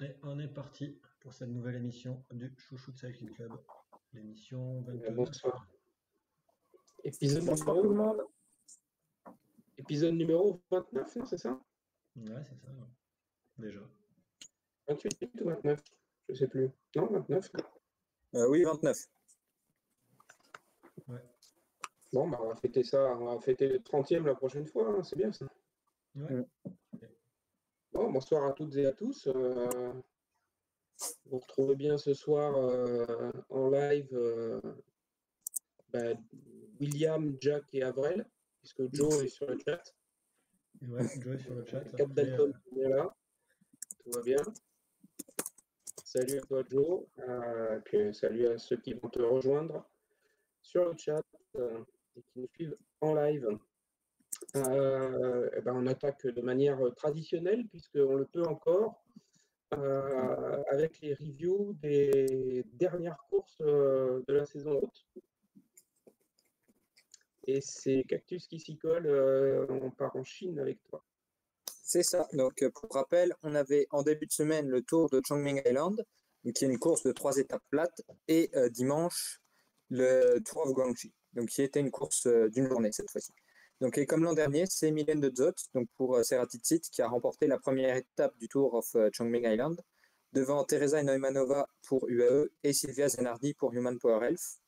Et on est parti pour cette nouvelle émission du Chouchou de Cycling Club, l'émission 29. Bonsoir. Épisode Bonsoir tout le numéro, monde. épisode numéro 29, c'est ça? Ouais, c'est ça, ouais. Déjà. 28 ou 29? Je sais plus. Non, 29. Oui, 29. Ouais. Bon, bah, on va fêter ça. On va fêter le 30e la prochaine fois, hein, c'est bien ça. Ouais. Mm. Bon, bonsoir à toutes et à tous. Vous retrouvez bien ce soir en live bah, William, Jack et Avril, puisque Joe est sur le chat. Et ouais, Joey sur le chat. Cap Après, Dalton est là. Tout va bien. Salut à toi, Joe. Et puis salut à ceux qui vont te rejoindre sur le chat et qui nous suivent en live. Eh ben, on attaque de manière traditionnelle, puisqu'on le peut encore, avec les reviews des dernières courses de la saison haute. Et c'est Cactus qui s'y colle, on part en Chine avec toi. C'est ça. Donc, pour rappel, on avait en début de semaine le Tour de Chongming Island, qui est une course de 3 étapes plates, et dimanche, le Tour of Guangxi, donc qui était une course d'une journée cette fois-ci. Donc, et comme l'an dernier, c'est Mylène de Zott, donc pour Ceratizit, qui a remporté la première étape du Tour of Chongming Island, devant Teresa Neumanova pour UAE et Sylvia Zenardi pour Human Power Health.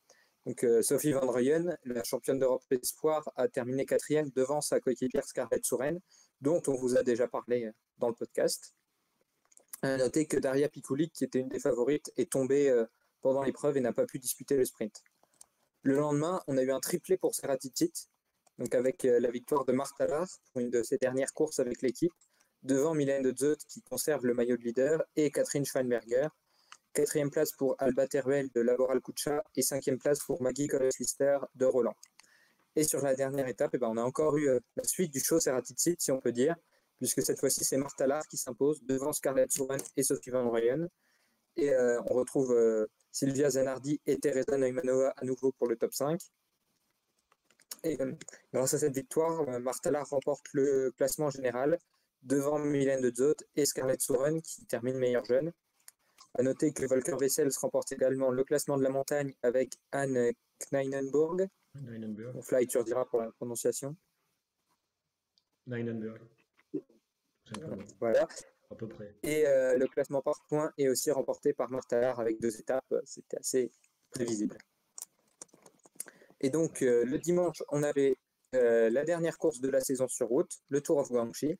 Donc, Sophie Van Rooyen, la championne d'Europe Espoir, a terminé 4e devant sa coéquipière Scarlett Souren, dont on vous a déjà parlé dans le podcast. À noter que Daria Pikulik, qui était une des favorites, est tombée pendant l'épreuve et n'a pas pu disputer le sprint. Le lendemain, on a eu un triplé pour Ceratizit, donc avec la victoire de Martha Lahr pour une de ses dernières courses avec l'équipe, devant Mylène de Zott qui conserve le maillot de leader et Catherine Schweinberger. 4e place pour Alba Teruel de Laboral Cuccia et 5e place pour Maggie Colles-Lister de Roland. Et sur la dernière étape, on a encore eu la suite du show Ceratizit, si on peut dire, puisque cette fois-ci, c'est Martha Lahr qui s'impose devant Scarlett Souren et Sophie Van Rooyen. Et on retrouve Sylvia Zenardi et Teresa Neumanova à nouveau pour le top 5. Et grâce à cette victoire, Martha Lahr remporte le classement général devant Mylène de Zott et Scarlett Souren qui termine meilleure jeune. À noter que Volker Wessels remporte également le classement de la montagne avec Anne Kleinenburg. Neinenburg. Fly, tu rediras pour la prononciation. Neinenburg. Tout simplement. Voilà. À peu près. Et le classement par points est aussi remporté par Martha Lahr avec 2 étapes. C'était assez prévisible. Et donc, le dimanche, on avait la dernière course de la saison sur route, le Tour of Guangxi.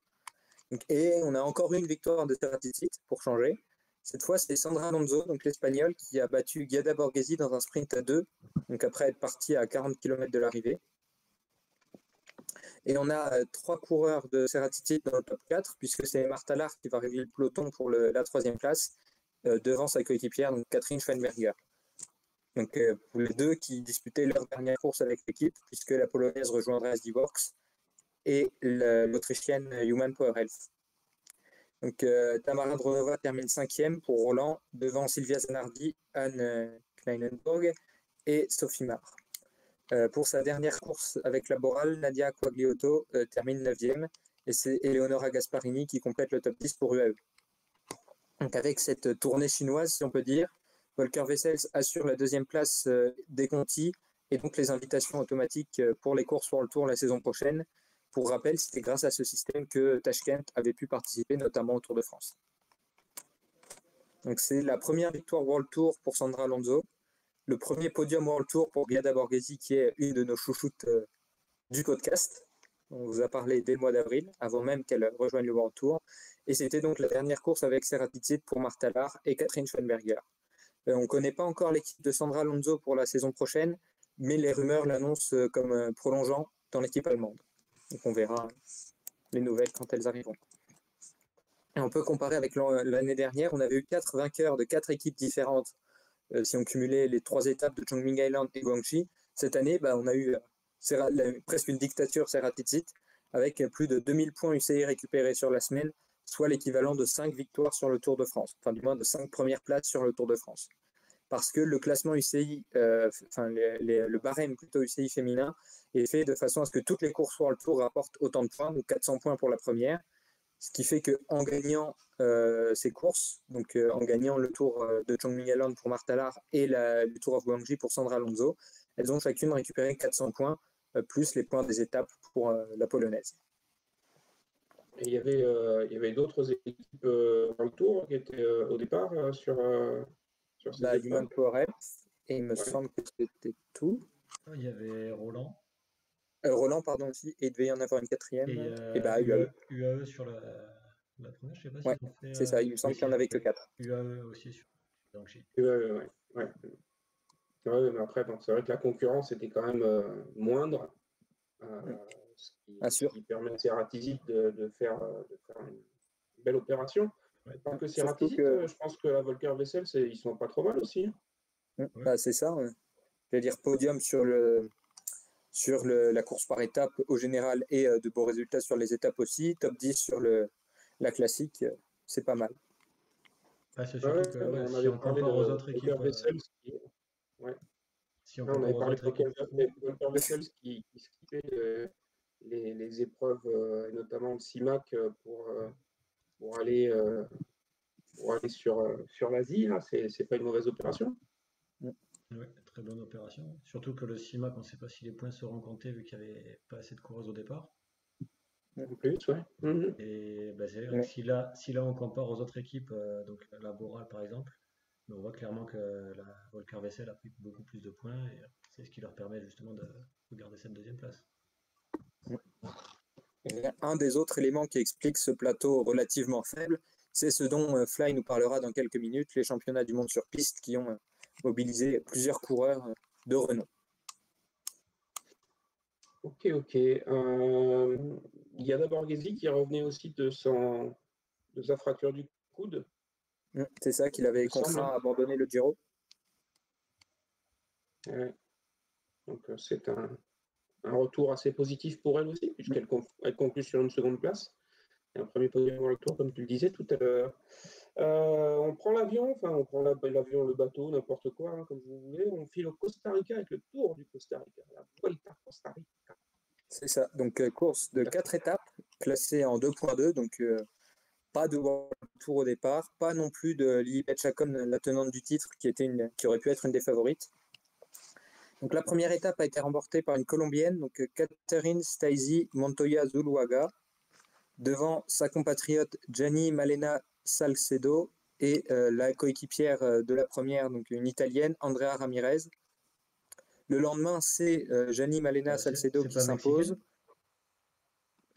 Et on a encore une victoire de Ceratizit pour changer. Cette fois, c'est Sandra Alonso, donc l'Espagnole, qui a battu Giada Borghesi dans un sprint à 2, donc après être partie à 40 km de l'arrivée. Et on a 3 coureurs de Ceratizit dans le top 4, puisque c'est Martha Lahr qui va régler le peloton pour la 3e place, devant sa coéquipière, donc Catherine Schweinberger. Donc pour les deux qui disputaient leur dernière course avec l'équipe, puisque la Polonaise rejoindrait SD Works et l'Autrichienne Human Power Health. Donc, Tamara Dronova termine 5e pour Roland, devant Sylvia Zenardi, Anne Kleinenburg et Sophie Mahr. Pour sa dernière course avec Laboral, Nadia Quagliotto termine 9e et c'est Eleonora Gasparini qui complète le top 10 pour UAE. Donc, avec cette tournée chinoise, si on peut dire, Volker Wessels assure la 2e place des Conti et donc les invitations automatiques pour les courses World Tour la saison prochaine. Pour rappel, c'était grâce à ce système que Tashkent avait pu participer, notamment au Tour de France. Donc c'est la première victoire World Tour pour Sandra Alonso, le premier podium World Tour pour Giada Borghesi, qui est une de nos chouchoutes du podcast. On vous a parlé dès le mois d'avril, avant même qu'elle rejoigne le World Tour. Et c'était donc la dernière course avec Ceratizit pour Martha Lahr et Catherine Schweinberger. On ne connaît pas encore l'équipe de Sandra Alonso pour la saison prochaine, mais les rumeurs l'annoncent comme prolongeant dans l'équipe allemande. Donc on verra les nouvelles quand elles arriveront. Et on peut comparer avec l'année dernière, on avait eu 4 vainqueurs de 4 équipes différentes si on cumulait les 3 étapes de Chongming Island et Guangxi. Cette année, on a eu presque une dictature Ceratizit avec plus de 2000 points UCI récupérés sur la semaine, soit l'équivalent de 5 victoires sur le Tour de France, enfin du moins de 5 premières places sur le Tour de France. Parce que le classement UCI, le barème plutôt UCI féminin, est fait de façon à ce que toutes les courses World Tour rapportent autant de points, donc 400 points pour la première, Ce qui fait qu'en gagnant ces courses, donc en gagnant le Tour de Chongming Island pour Martha Lar et le Tour of Guangxi pour Sandra Alonso, elles ont chacune récupéré 400 points, plus les points des étapes pour la Polonaise. Et il y avait d'autres équipes dans le Tour qui étaient au départ sur ces Là, épreuves. Human Power et il me Ouais. semble que c'était tout. Il y avait Roland Roland, pardon, aussi, et il devait y en avoir une quatrième. et Et bah, UAE. UAE sur la première, je sais pas Ouais, s'ils ont fait. c'est ça, il me semble qu'il n'y en avait que 4. UAE aussi sur Guangxi. Ouais. Ouais, mais après, bon, c'est vrai que la concurrence était quand même moindre, ce qui permet à Ceratizit de faire une belle opération. Ouais. Pas que Surtout Ceratizit, que je pense que la Volker Wessel, ils sont pas trop mal aussi. bah, c'est ça. Je vais dire podium sur la course par étape au général et de beaux résultats sur les étapes aussi. Top 10 sur la classique, c'est pas mal. Ah, c'est surtout que on si avait on parlé compare de aux autres équipes, Volker Wessel, si on on compare avait aux parlé autres équipes, de Volker Wessel qui skippait les épreuves, et notamment le CIMAC pour aller sur l'Asie, là, c'est pas une mauvaise opération. ouais, très bonne opération. Surtout que le CIMAC, on ne sait pas si les points seront comptés vu qu'il n'y avait pas assez de coureuses au départ. En plus, ouais. Mhm. Et bah, c'est vrai que si là on compare aux autres équipes, donc la Boral par exemple, on voit clairement que la Volker Wessel a pris beaucoup plus de points et c'est ce qui leur permet justement de garder cette deuxième place. Et un des autres éléments qui explique ce plateau relativement faible, c'est ce dont Fly nous parlera dans quelques minutes, les championnats du monde sur piste qui ont mobilisé plusieurs coureurs de renom. Ok. Il y a d'abord Borghesi qui revenait aussi de sa fracture du coude. C'est ça qu'il avait contraint à abandonner le Giro. Ouais. Donc c'est un retour assez positif pour elle aussi, puisqu'elle conclut sur une seconde place. Et un premier podium dans le Tour, comme tu le disais tout à l'heure. On prend l'avion, l'avion, le bateau, n'importe quoi, hein, comme vous voulez. On file au Costa Rica avec le Tour du Costa Rica, la Vuelta Costa Rica. C'est ça, donc course de 4 étapes, classée en 2.2, donc pas de Tour au départ, pas non plus de Lili Chacon, la tenante du titre, qui aurait pu être une des favorites. Donc la première étape a été remportée par une Colombienne, donc Catherine Stacey Montoya Zuluaga, devant sa compatriote Gianni Malena Salcedo et la coéquipière de la première, donc une Italienne, Andrea Ramirez. Le lendemain, c'est Gianni Malena Salcedo qui s'impose.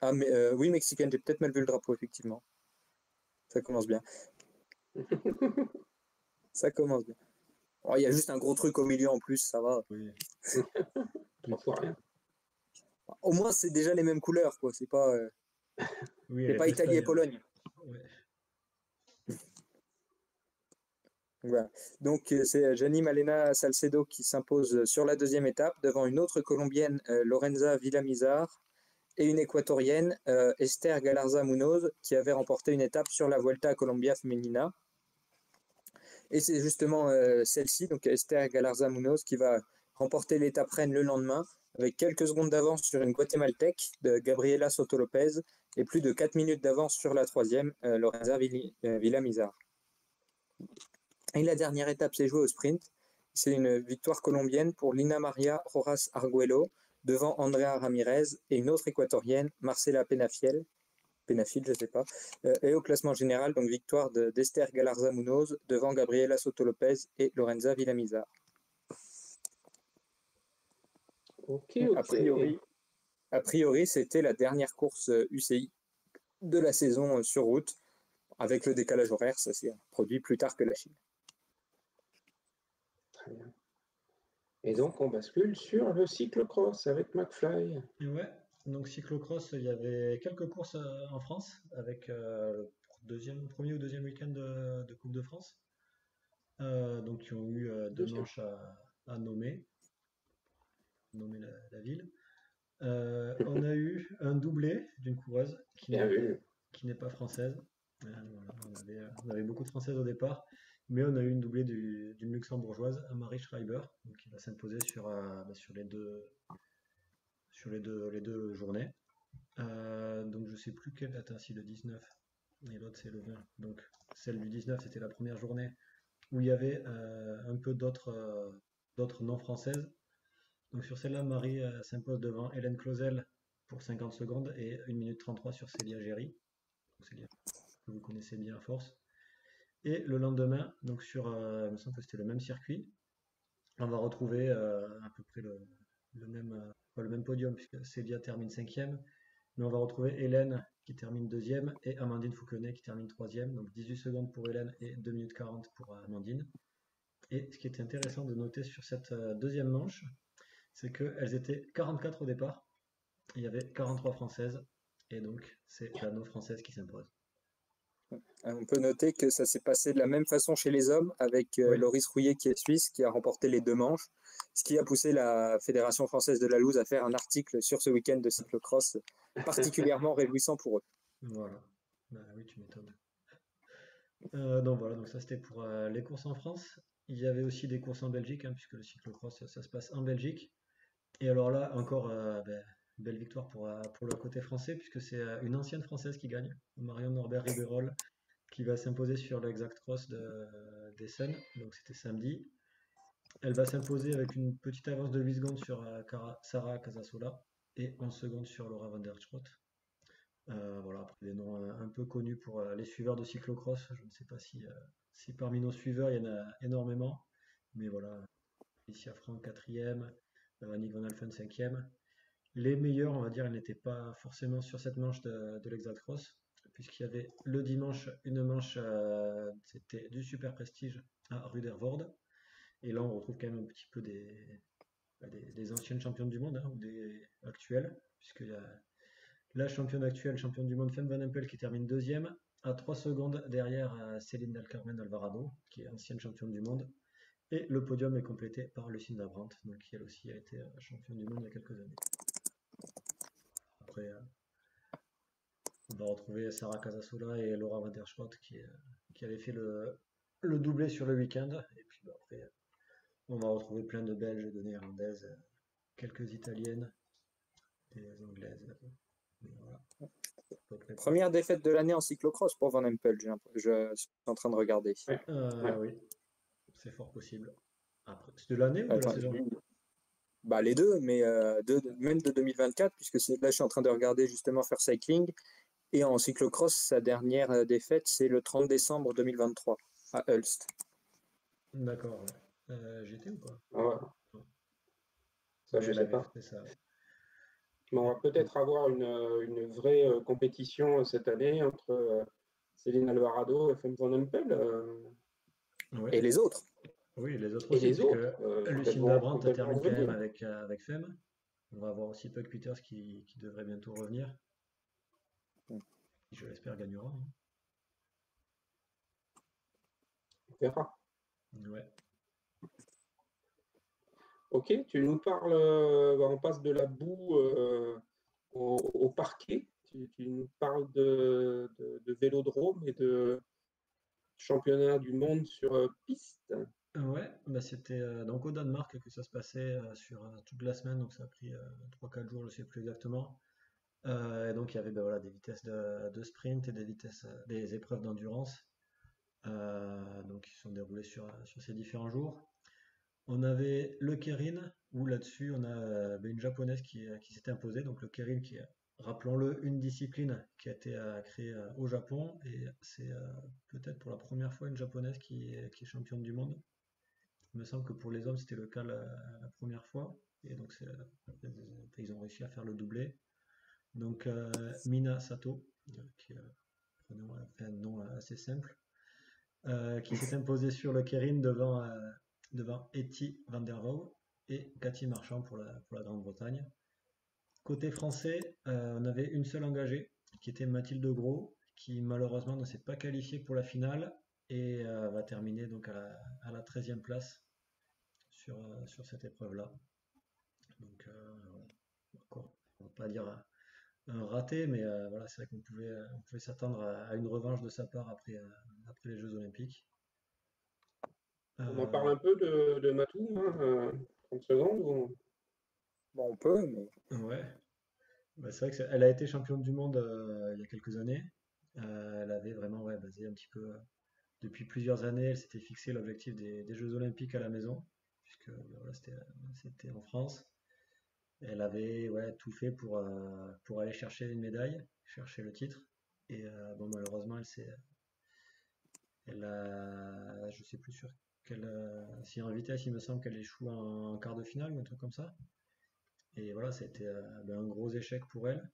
Ah, mais oui, mexicaine, j'ai peut-être mal vu le drapeau, effectivement. Ça commence bien. Ça commence bien. Oh, il y a juste un gros truc au milieu en plus, ça va. Oui. 3 fois rien. Au moins, c'est déjà les mêmes couleurs, quoi. C'est pas, Oui, pas Italie et Pologne. Ouais. Voilà. Donc, c'est Gianni Malena Salcedo qui s'impose sur la deuxième étape devant une autre Colombienne, Lorenza Villamizar, et une Équatorienne, Esther Galarza Munoz, qui avait remporté une étape sur la Vuelta a Colombia Femenina. Et c'est justement celle-ci, donc Esther Galarza Munoz, qui va remporter l'étape reine le lendemain, avec quelques secondes d'avance sur une Guatémaltèque de Gabriela Soto Lopez, et plus de 4 minutes d'avance sur la troisième, Lorenza Villamizar. Et la dernière étape s'est jouée au sprint. C'est une victoire colombienne pour Lina Maria Rojas Arguello, devant Andrea Ramirez et une autre équatorienne, Marcela Penafil, je ne sais pas. Et au classement général, donc victoire d'Esther Galarza Munoz devant Gabriela Soto Lopez et Lorenza Villamizar. Ok. A priori, c'était la dernière course UCI de la saison sur route. Avec le décalage horaire, ça s'est produit plus tard que la Chine. Très bien. Et donc, on bascule sur le cyclocross avec McFly. Ouais, donc cyclocross, il y avait quelques courses en France avec premier ou deuxième week-end de Coupe de France. Donc, qui ont eu deux manches à nommer la ville. On a eu un doublé d'une coureuse qui n'est pas française. Voilà, on avait beaucoup de françaises au départ, mais on a eu une doublée d'une luxembourgeoise, Marie Schreiber, donc qui va s'imposer sur les deux journées. Donc je sais plus quelle. Attends, si le 19 et l'autre c'est le 20. Donc celle du 19 c'était la première journée où il y avait un peu d'autres non françaises. Donc sur celle-là, Marie s'impose devant Hélène Clausel pour 50 secondes et 1 minute 33 sur Célia Géry. Donc Célia que vous connaissez bien à force. Et le lendemain, donc il me semble que c'était le même circuit, on va retrouver à peu près le même, pas le même podium puisque Célia termine cinquième, mais on va retrouver Hélène qui termine deuxième et Amandine Fouquenet qui termine troisième. Donc 18 secondes pour Hélène et 2 minutes 40 pour Amandine. Et ce qui était intéressant de noter sur cette deuxième manche, c'est qu'elles étaient 44 au départ. Il y avait 43 françaises. Et donc, c'est la no française qui s'impose. On peut noter que ça s'est passé de la même façon chez les hommes avec Oui, Loris Rouillet qui est suisse, qui a remporté les 2 manches, ce qui a poussé la Fédération française de la Louse à faire un article sur ce week-end de cyclocross particulièrement réjouissant pour eux. voilà. Bah oui, tu m'étonnes. Donc voilà, donc ça c'était pour les courses en France. Il y avait aussi des courses en Belgique, hein, puisque le cyclocross ça se passe en Belgique. Et alors là, encore belle victoire pour le côté français, puisque c'est une ancienne française qui gagne, Marion Norbert Riberol, qui va s'imposer sur l'Exact Cross d'Essen. Donc c'était samedi. Elle va s'imposer avec une petite avance de 8 secondes sur Sarah Casasola et 11 secondes sur Laura van der Schroot. Voilà, après des noms un peu connus pour les suiveurs de cyclocross. Je ne sais pas si parmi nos suiveurs il y en a énormément, mais voilà, Alicia Frank 4e, Nick Van Alphen 5e. Les meilleurs, on va dire, ils n'étaient pas forcément sur cette manche de l'Exact Cross, puisqu'il y avait le dimanche une manche, c'était du Super Prestige à Rudervoorde. Et là, on retrouve quand même un petit peu des anciennes championnes du monde, hein, ou des actuelles, puisqu'il y a la championne actuelle, championne du monde, Femme Van Empel, qui termine deuxième, à 3 secondes derrière Céline Del Carmen Alvarado, qui est ancienne championne du monde. Et le podium est complété par Lucinda Brandt, donc, qui elle aussi a été championne du monde il y a quelques années. Après, on va retrouver Sarah Casasola et Laura Van der Schroot qui avaient fait le doublé sur le week-end. Et puis après, on va retrouver plein de Belges, de Néerlandaises, quelques Italiennes, des Anglaises. Mais voilà. Première défaite de l'année en cyclocross pour Van Empel, je suis en train de regarder. Oui, c'est fort possible. Après, c'est de l'année ou de la saison? Bah, les deux, mais même de 2024, puisque là je suis en train de regarder justement Fair Cycling. Et en cyclocross, sa dernière défaite, c'est le 30 décembre 2023 à Hulst. D'accord, ouais. J'étais ou pas? Ouais. Ça, Ouais, je sais pas. ça. Mais on va peut-être avoir une vraie compétition cette année entre Céline Alvarado et Femme Van Empel. Ouais. Et les autres. Oui, les autres Et aussi, les puisque autres, Lucinda Brandt elles vont termine quand même revenir. avec Femme. On va avoir aussi Puck Peters qui devrait bientôt revenir. Qui, je l'espère, gagnera. Hein. On verra. Ouais. Ok, tu nous parles, on passe de la boue au parquet. Tu nous parles de vélodrome et de championnat du monde sur piste. Ouais, bah c'était donc au Danemark que ça se passait sur toute la semaine, donc ça a pris 3-4 jours, je ne sais plus exactement. Et donc il y avait bah, voilà, des vitesses de sprint et des épreuves d'endurance donc qui sont déroulées sur ces différents jours. On avait le Kerin, où là-dessus on a bah, une japonaise qui s'était imposée, donc le Kerin qui est, rappelons-le, une discipline qui a été créée au Japon, et c'est peut-être pour la première fois une japonaise qui est championne du monde. Il me semble que pour les hommes c'était le cas la première fois, et donc ils ont réussi à faire le doublé. Donc Mina Sato, qui fait un nom assez simple, qui s'est imposée sur le Kerin devant Etty van der Wouw et Cathy Marchand pour la Grande-Bretagne. Côté français, on avait une seule engagée, qui était Mathilde Gros, qui malheureusement ne s'est pas qualifiée pour la finale et va terminer donc à la 13e place sur cette épreuve-là. Donc, encore, on ne va pas dire un raté, mais voilà, c'est vrai on pouvait s'attendre à une revanche de sa part après les Jeux Olympiques. On en parle un peu de Matou, hein, 30 secondes ou... Bon, on peut, mais... Ouais. Bah, c'est vrai elle a été championne du monde il y a quelques années. Elle avait vraiment basé un petit peu. Depuis plusieurs années, elle s'était fixé l'objectif des Jeux Olympiques à la maison, puisque voilà, c'était en France. Elle avait tout fait pour aller chercher une médaille, chercher le titre. Et bon, malheureusement, je sais plus sur si en vitesse, il me semble qu'elle échoue en quart de finale ou un truc comme ça. Et voilà, c'était un gros échec pour elle.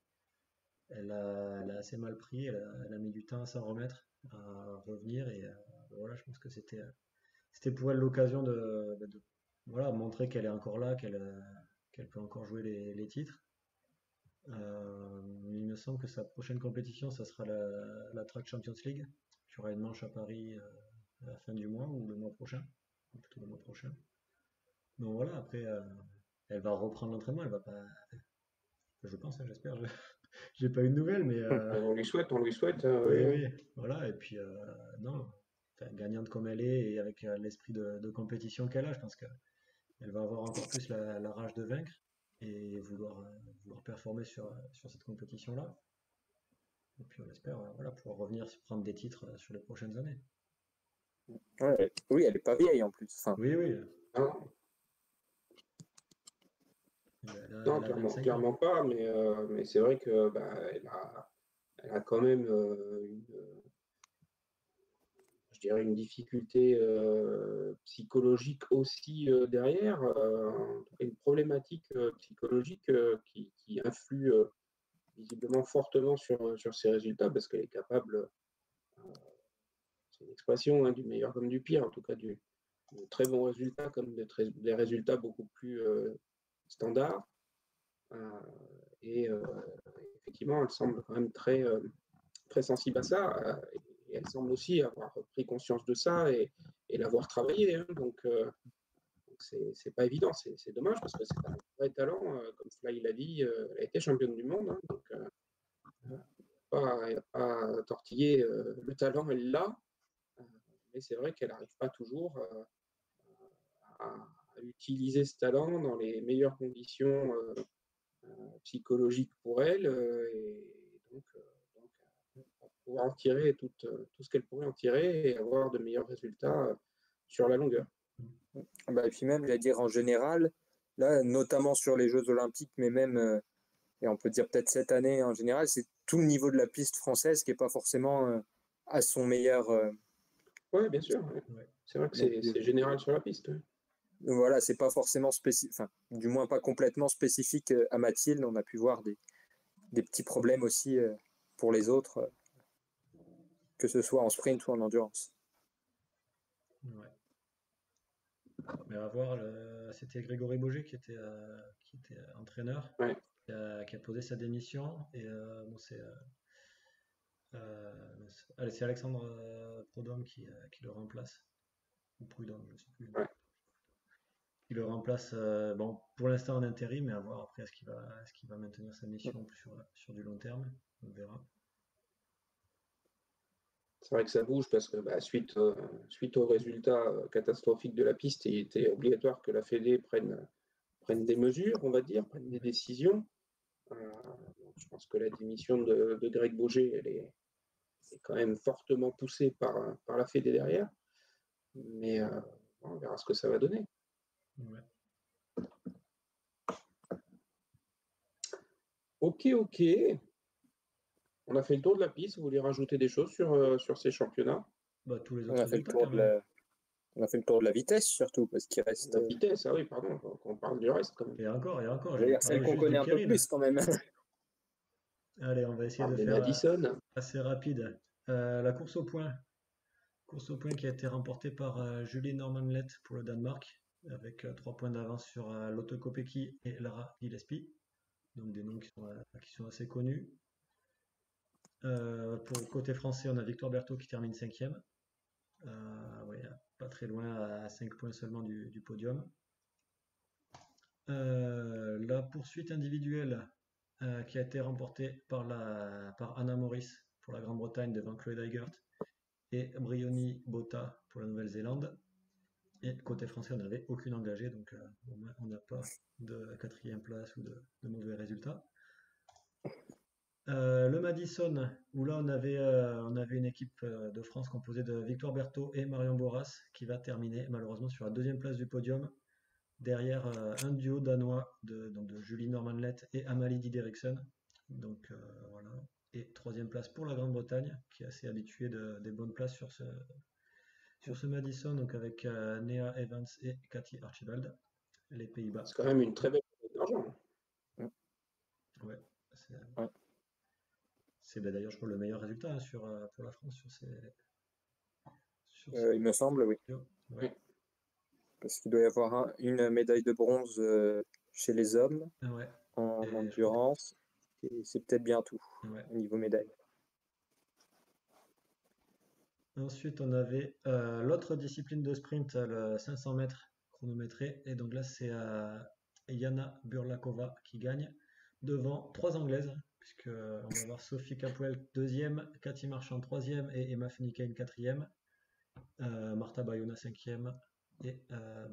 Elle a assez mal pris, elle a mis du temps à s'en remettre, à revenir. Et voilà, je pense que c'était pour elle l'occasion de voilà, montrer qu'elle est encore là, qu'elle peut encore jouer les titres. Il me semble que sa prochaine compétition, ça sera la Track Champions League, qui aura une manche à Paris à la fin du mois ou le mois prochain, plutôt le mois prochain. Donc voilà, après, elle va reprendre l'entraînement, elle va pas, je pense, hein, j'espère, j'ai pas eu de nouvelles, mais On lui souhaite. oui, Oui. oui, voilà, et puis non, enfin, gagnante comme elle est, et avec l'esprit de compétition qu'elle a, je pense qu'elle va avoir encore plus la rage de vaincre et vouloir performer sur cette compétition-là. Et puis on espère voilà, pouvoir revenir prendre des titres sur les prochaines années. Ouais. Oui, elle est pas vieille en plus. Enfin, Oui, oui, Non, elle a 25 ans. clairement pas, mais c'est vrai que elle a quand même je dirais une difficulté psychologique aussi derrière, en tout cas une problématique psychologique qui influe visiblement fortement sur ses résultats parce qu'elle est capable, c'est une expression, hein, du meilleur comme du pire, en tout cas de très bons résultats comme des résultats beaucoup plus standards. Euh, et effectivement, elle semble quand même très sensible à ça. Et elle semble aussi avoir pris conscience de ça et l'avoir travaillé. Hein. Donc, c'est pas évident. C'est dommage parce que c'est un vrai talent. Comme Fly l'a dit, elle a été championne du monde. Hein. Donc, elle n'a pas tortillé le talent, elle l'a. Euh, mais c'est vrai qu'elle n'arrive pas toujours à utiliser ce talent dans les meilleures conditions psychologiques pour elle. Donc, pouvoir en tirer tout ce qu'elle pourrait en tirer et avoir de meilleurs résultats sur la longueur. bah, et puis même, j'allais dire en général, là, notamment sur les Jeux Olympiques, mais même, et on peut dire peut-être cette année en général, c'est tout le niveau de la piste française qui n'est pas forcément à son meilleur. Oui, bien sûr. Ouais. Ouais. C'est vrai que Donc, c'est général sur la piste. Ouais. voilà, c'est pas forcément spécifique, enfin, du moins pas complètement spécifique à Mathilde. On a pu voir des petits problèmes aussi pour les autres, que ce soit en sprint ou en endurance. Ouais. Mais à voir, c'était Grégory Boger qui était entraîneur, Ouais. qui a posé sa démission. Et bon, c'est Alexandre Prudhomme qui le remplace. Ou Prudhomme, je ne sais plus. Ouais. Qui le remplace, bon, pour l'instant en intérim, mais à voir après est-ce qu'il va maintenir sa mission sur du long terme. On verra. C'est vrai que ça bouge parce que suite aux résultats catastrophiques de la piste, il était obligatoire que la Fédé prenne des mesures, on va dire, prenne des décisions. Euh, je pense que la démission de Greg Boger, elle est quand même fortement poussée par la Fédé derrière. Mais on verra ce que ça va donner. Ouais. Ok. On a fait le tour de la piste. Vous voulez rajouter des choses sur ces championnats? Bah, tous les On autres a fait le résultats tour quand de même. on a fait le tour de la vitesse surtout, parce qu'il reste. La vitesse, ah oui, pardon, on parle du reste quand même. Et encore, Je veux j'ai dire, celle parlé qu'on juste de connaît un peu Pierrine. plus quand même. Allez, on va On essayer parle de de faire Madison. assez rapide. La course au point. Course au point qui a été remportée par Julie Norman-Lett pour le Danemark, avec 3 points d'avance sur Lotte Kopecky et Lara Gillespie. Donc des noms qui sont assez connus. Pour côté français, on a Victor Berthaud qui termine 5e. Ouais, pas très loin, à 5 points seulement du podium. La poursuite individuelle qui a été remportée par Anna Morris pour la Grande-Bretagne devant Chloé Dygert et Briony Botta pour la Nouvelle-Zélande. Et côté français, on n'avait aucune engagée, donc on n'a pas de 4e place ou de mauvais résultats. Le Madison, où là on avait une équipe de France composée de Victoire Berthaud et Marion Boras qui va terminer malheureusement sur la deuxième place du podium, derrière un duo danois donc de Julie Normanlett et Amalie Dideriksen. Donc voilà. Et troisième place pour la Grande-Bretagne, qui est assez habituée des bonnes places sur ce Madison, donc avec Nea Evans et Cathy Archibald, les Pays-Bas. C'est quand même une très belle médaille d'argent. Ouais, c'est Ouais. d'ailleurs, je crois, le meilleur résultat hein, pour la France Il me semble, oui. Ouais. Parce qu'il doit y avoir une médaille de bronze chez les hommes Ouais. en Et endurance. Et c'est peut-être bien tout Ouais. au niveau médaille. Ensuite, on avait l'autre discipline de sprint, le 500 mètres chronométré. Et donc là, c'est Jana Burlakova qui gagne devant trois Anglaises, puisque on va voir Sophie Capwell deuxième, Cathy Marchand troisième et Emma Finicane quatrième, Marta Bayona cinquième et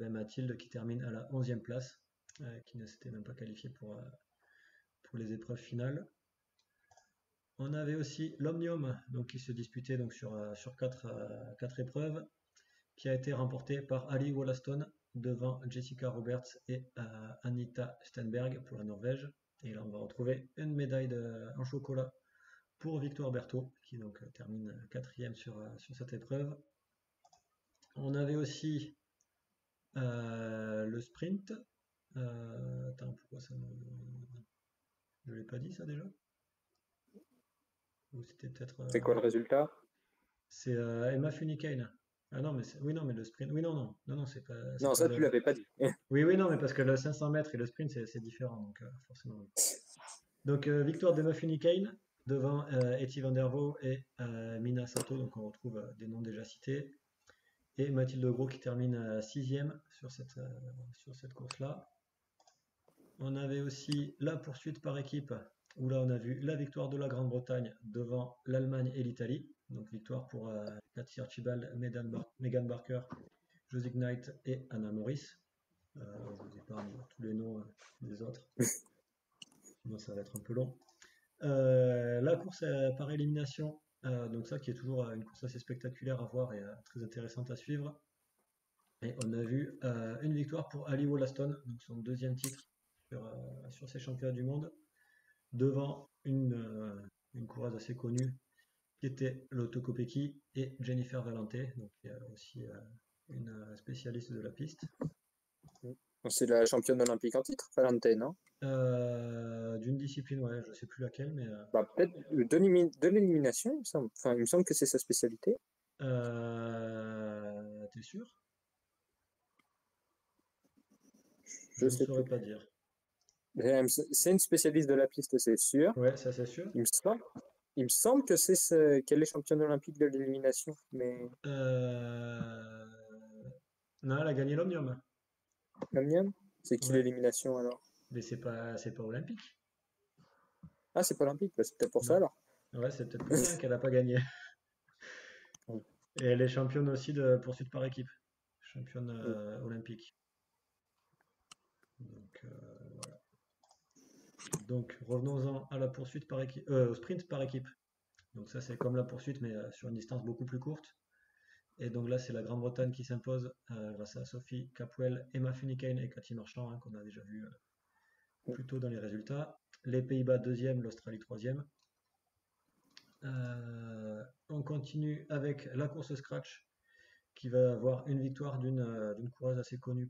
Mathilde qui termine à la 11e place, qui ne s'était même pas qualifiée pour les épreuves finales. On avait aussi l'Omnium, donc qui se disputait donc sur quatre épreuves, qui a été remporté par Ali Wollaston devant Jessica Roberts et Anita Stenberg pour la Norvège. Et là, on va retrouver une médaille en chocolat pour Victoire Berthaud, qui donc termine quatrième sur cette épreuve. On avait aussi le sprint. Attends, pourquoi ça me... Je l'ai pas dit ça déjà? Ou c'était peut-être... C'est quoi le résultat? C'est Emma Funicane. Ah non, mais oui, non, mais le sprint. Oui, non, c'est pas. Non, Pas ça, tu l'avais pas dit. Oui, non, mais parce que le 500 mètres et le sprint, c'est différent, donc forcément. Oui. Donc, victoire d'Emma Funicane devant Etty Van der Vo et Mina Sato, donc on retrouve des noms déjà cités. Et Mathilde Gros qui termine sixième sur cette course-là. On avait aussi la poursuite par équipe, où là on a vu la victoire de la Grande-Bretagne devant l'Allemagne et l'Italie. Donc victoire pour Cathy Archibald, Megan Barker, Josie Knight et Anna Morris. Je vous épargne tous les noms des autres, sinon ça va être un peu long. La course par élimination, donc ça qui est toujours une course assez spectaculaire à voir et très intéressante à suivre. Et on a vu une victoire pour Ali Wollaston, donc son deuxième titre sur ces championnats du monde, devant une coureuse assez connue qui était Lotto Kopecky et Jennifer Valente, donc qui est aussi une spécialiste de la piste. C'est la championne olympique en titre, Valente, non? D'une discipline, ouais, je sais plus laquelle, mais Peut-être de l'élimination, il me semble. Enfin, il me semble que c'est sa spécialité. t'es sûr? Je ne sais saurais plus. pas dire. C'est une spécialiste de la piste, c'est sûr. Ouais, ça c'est sûr. Il me semble que qu'elle est championne olympique de l'élimination, mais Non, elle a gagné l'Omnium. la mienne, c'est qui Ouais. l'élimination alors? Mais c'est pas olympique. Ah, c'est pas olympique, bah, c'est peut-être pour ça Non. alors. Ouais, c'est peut-être pour ça qu'elle n'a pas gagné. Mm. Et elle est championne aussi de poursuite par équipe. Championne olympique. Donc voilà. Donc revenons-en à la poursuite par équipe, au sprint par équipe. Donc ça c'est comme la poursuite mais sur une distance beaucoup plus courte. Et donc là c'est la Grande-Bretagne qui s'impose grâce à Sophie Capwell, Emma Funicane et Cathy Marchand hein, qu'on a déjà vu plus tôt dans les résultats. Les Pays-Bas deuxième, l'Australie troisième. On continue avec la course scratch qui va avoir une victoire d'une coureuse assez connue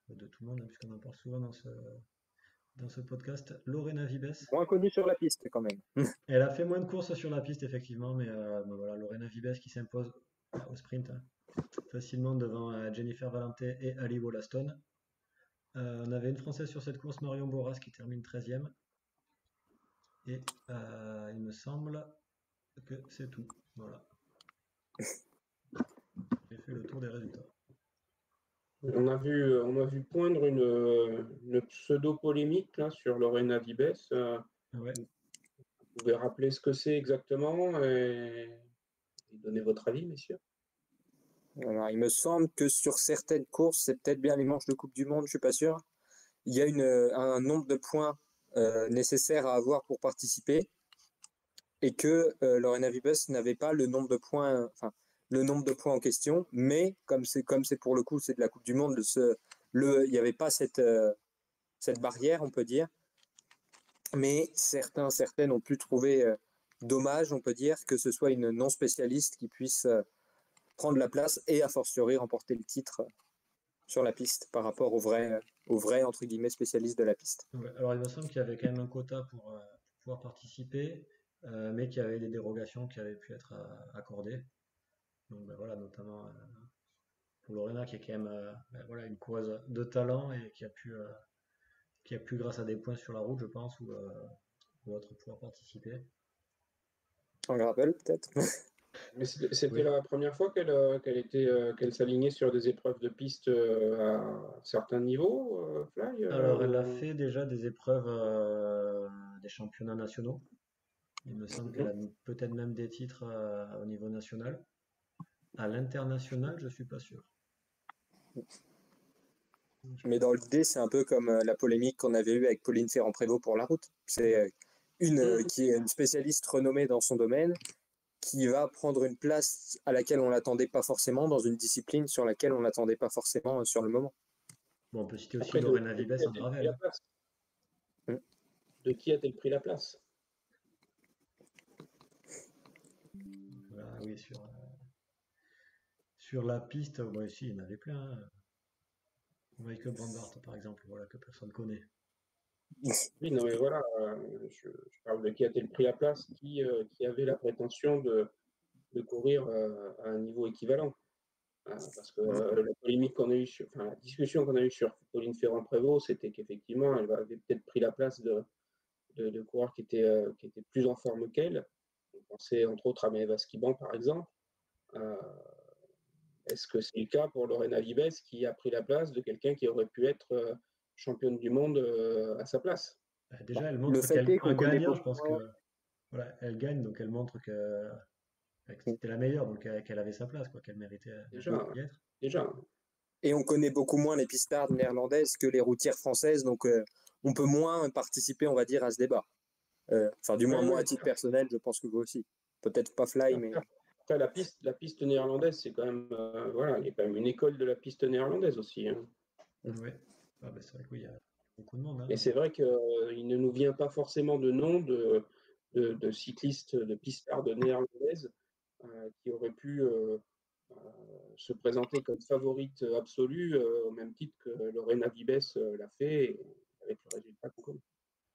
de tout le monde, hein, puisqu'on en parle souvent dans ce podcast, Lorena Vibes. Moins connu sur la piste quand même. Elle a fait moins de courses sur la piste, effectivement, mais voilà, Lorena Vibes qui s'impose au sprint hein, facilement devant Jennifer Valente et Ali Wollaston. On avait une Française sur cette course, Marion Boras, qui termine 13e. Et il me semble que c'est tout. Voilà. J'ai fait le tour des résultats. On a vu poindre une pseudo-polémique là, sur Lorena Vibes. Ouais. Vous pouvez rappeler ce que c'est exactement et donner votre avis, messieurs? Alors, il me semble que sur certaines courses, c'est peut-être bien les manches de Coupe du Monde, je suis pas sûr. Il y a un nombre de points nécessaires à avoir pour participer et que Lorena Vibes n'avait pas le nombre de points, en question, mais comme c'est pour le coup c'est de la Coupe du Monde, il n'y avait pas cette barrière, on peut dire, mais certaines ont pu trouver dommage, on peut dire, que ce soit une non spécialiste qui puisse prendre la place et a fortiori remporter le titre sur la piste par rapport aux vrais entre guillemets spécialistes de la piste. Ouais, alors il me semble qu'il y avait quand même un quota pour pouvoir participer, mais qu'il y avait des dérogations qui avaient pu être accordées. Donc ben voilà, notamment pour Lorena qui est quand même voilà, une coureuse de talent et qui a pu grâce à des points sur la route, je pense, ou autre, pouvoir participer. En gravel peut-être. Mais c'était Oui. la première fois qu'elle s'alignait sur des épreuves de piste à certains niveaux, Fly Alors elle a fait déjà des épreuves des championnats nationaux. Il me semble qu'elle a peut-être même des titres au niveau national. À l'international, je suis pas sûr. Mais dans l'idée, c'est un peu comme la polémique qu'on avait eue avec Pauline Ferrand-Prévot pour la route. C'est qui est une spécialiste renommée dans son domaine, qui va prendre une place à laquelle on l'attendait pas forcément, dans une discipline sur laquelle on l'attendait pas forcément sur le moment. Bon, on peut citer aussi Après, Lorena Vibes en gravel. De qui a-t-elle pris la place? Voilà, oui, sur la piste, ouais, si, il y en avait plein, hein. Michael Brandart, par exemple, voilà, que personne connaît. Oui, non, mais voilà, je parle de qui a-t-elle pris la place, qui avait la prétention de courir à un niveau équivalent. Parce que la polémique qu'on a eue la discussion qu'on a eue sur Pauline Ferrand-Prévot, c'était qu'effectivement, elle avait peut-être pris la place de coureurs qui étaient plus en forme qu'elle. On pensait entre autres à Maëva Skiban, par exemple. Est-ce que c'est le cas pour Lorena Vibes qui a pris la place de quelqu'un qui aurait pu être championne du monde à sa place? Déjà, elle Le montre fait est qu'on connaît gagnant, je beaucoup pense moins. que voilà, elle gagne, donc elle montre que c'était la meilleure, donc qu'elle avait sa place, quoi, qu'elle méritait d'y être. Déjà. Et on connaît beaucoup moins les pistardes néerlandaises que les routières françaises, donc on peut moins participer, on va dire, à ce débat. Enfin, du moins, moi, à titre personnel, je pense que vous aussi. Peut-être pas Fly, mais... Après, la piste néerlandaise, c'est quand même, voilà, il y a quand même une école de la piste néerlandaise aussi, hein. Oui, ah, bah, c'est vrai que oui, il y a beaucoup de monde, hein. Et c'est vrai qu'il ne nous vient pas forcément de nom de cyclistes, de pistardes néerlandaises qui auraient pu se présenter comme favorite absolue, au même titre que Lorena Vibes l'a fait, avec le résultat qu'on connaît.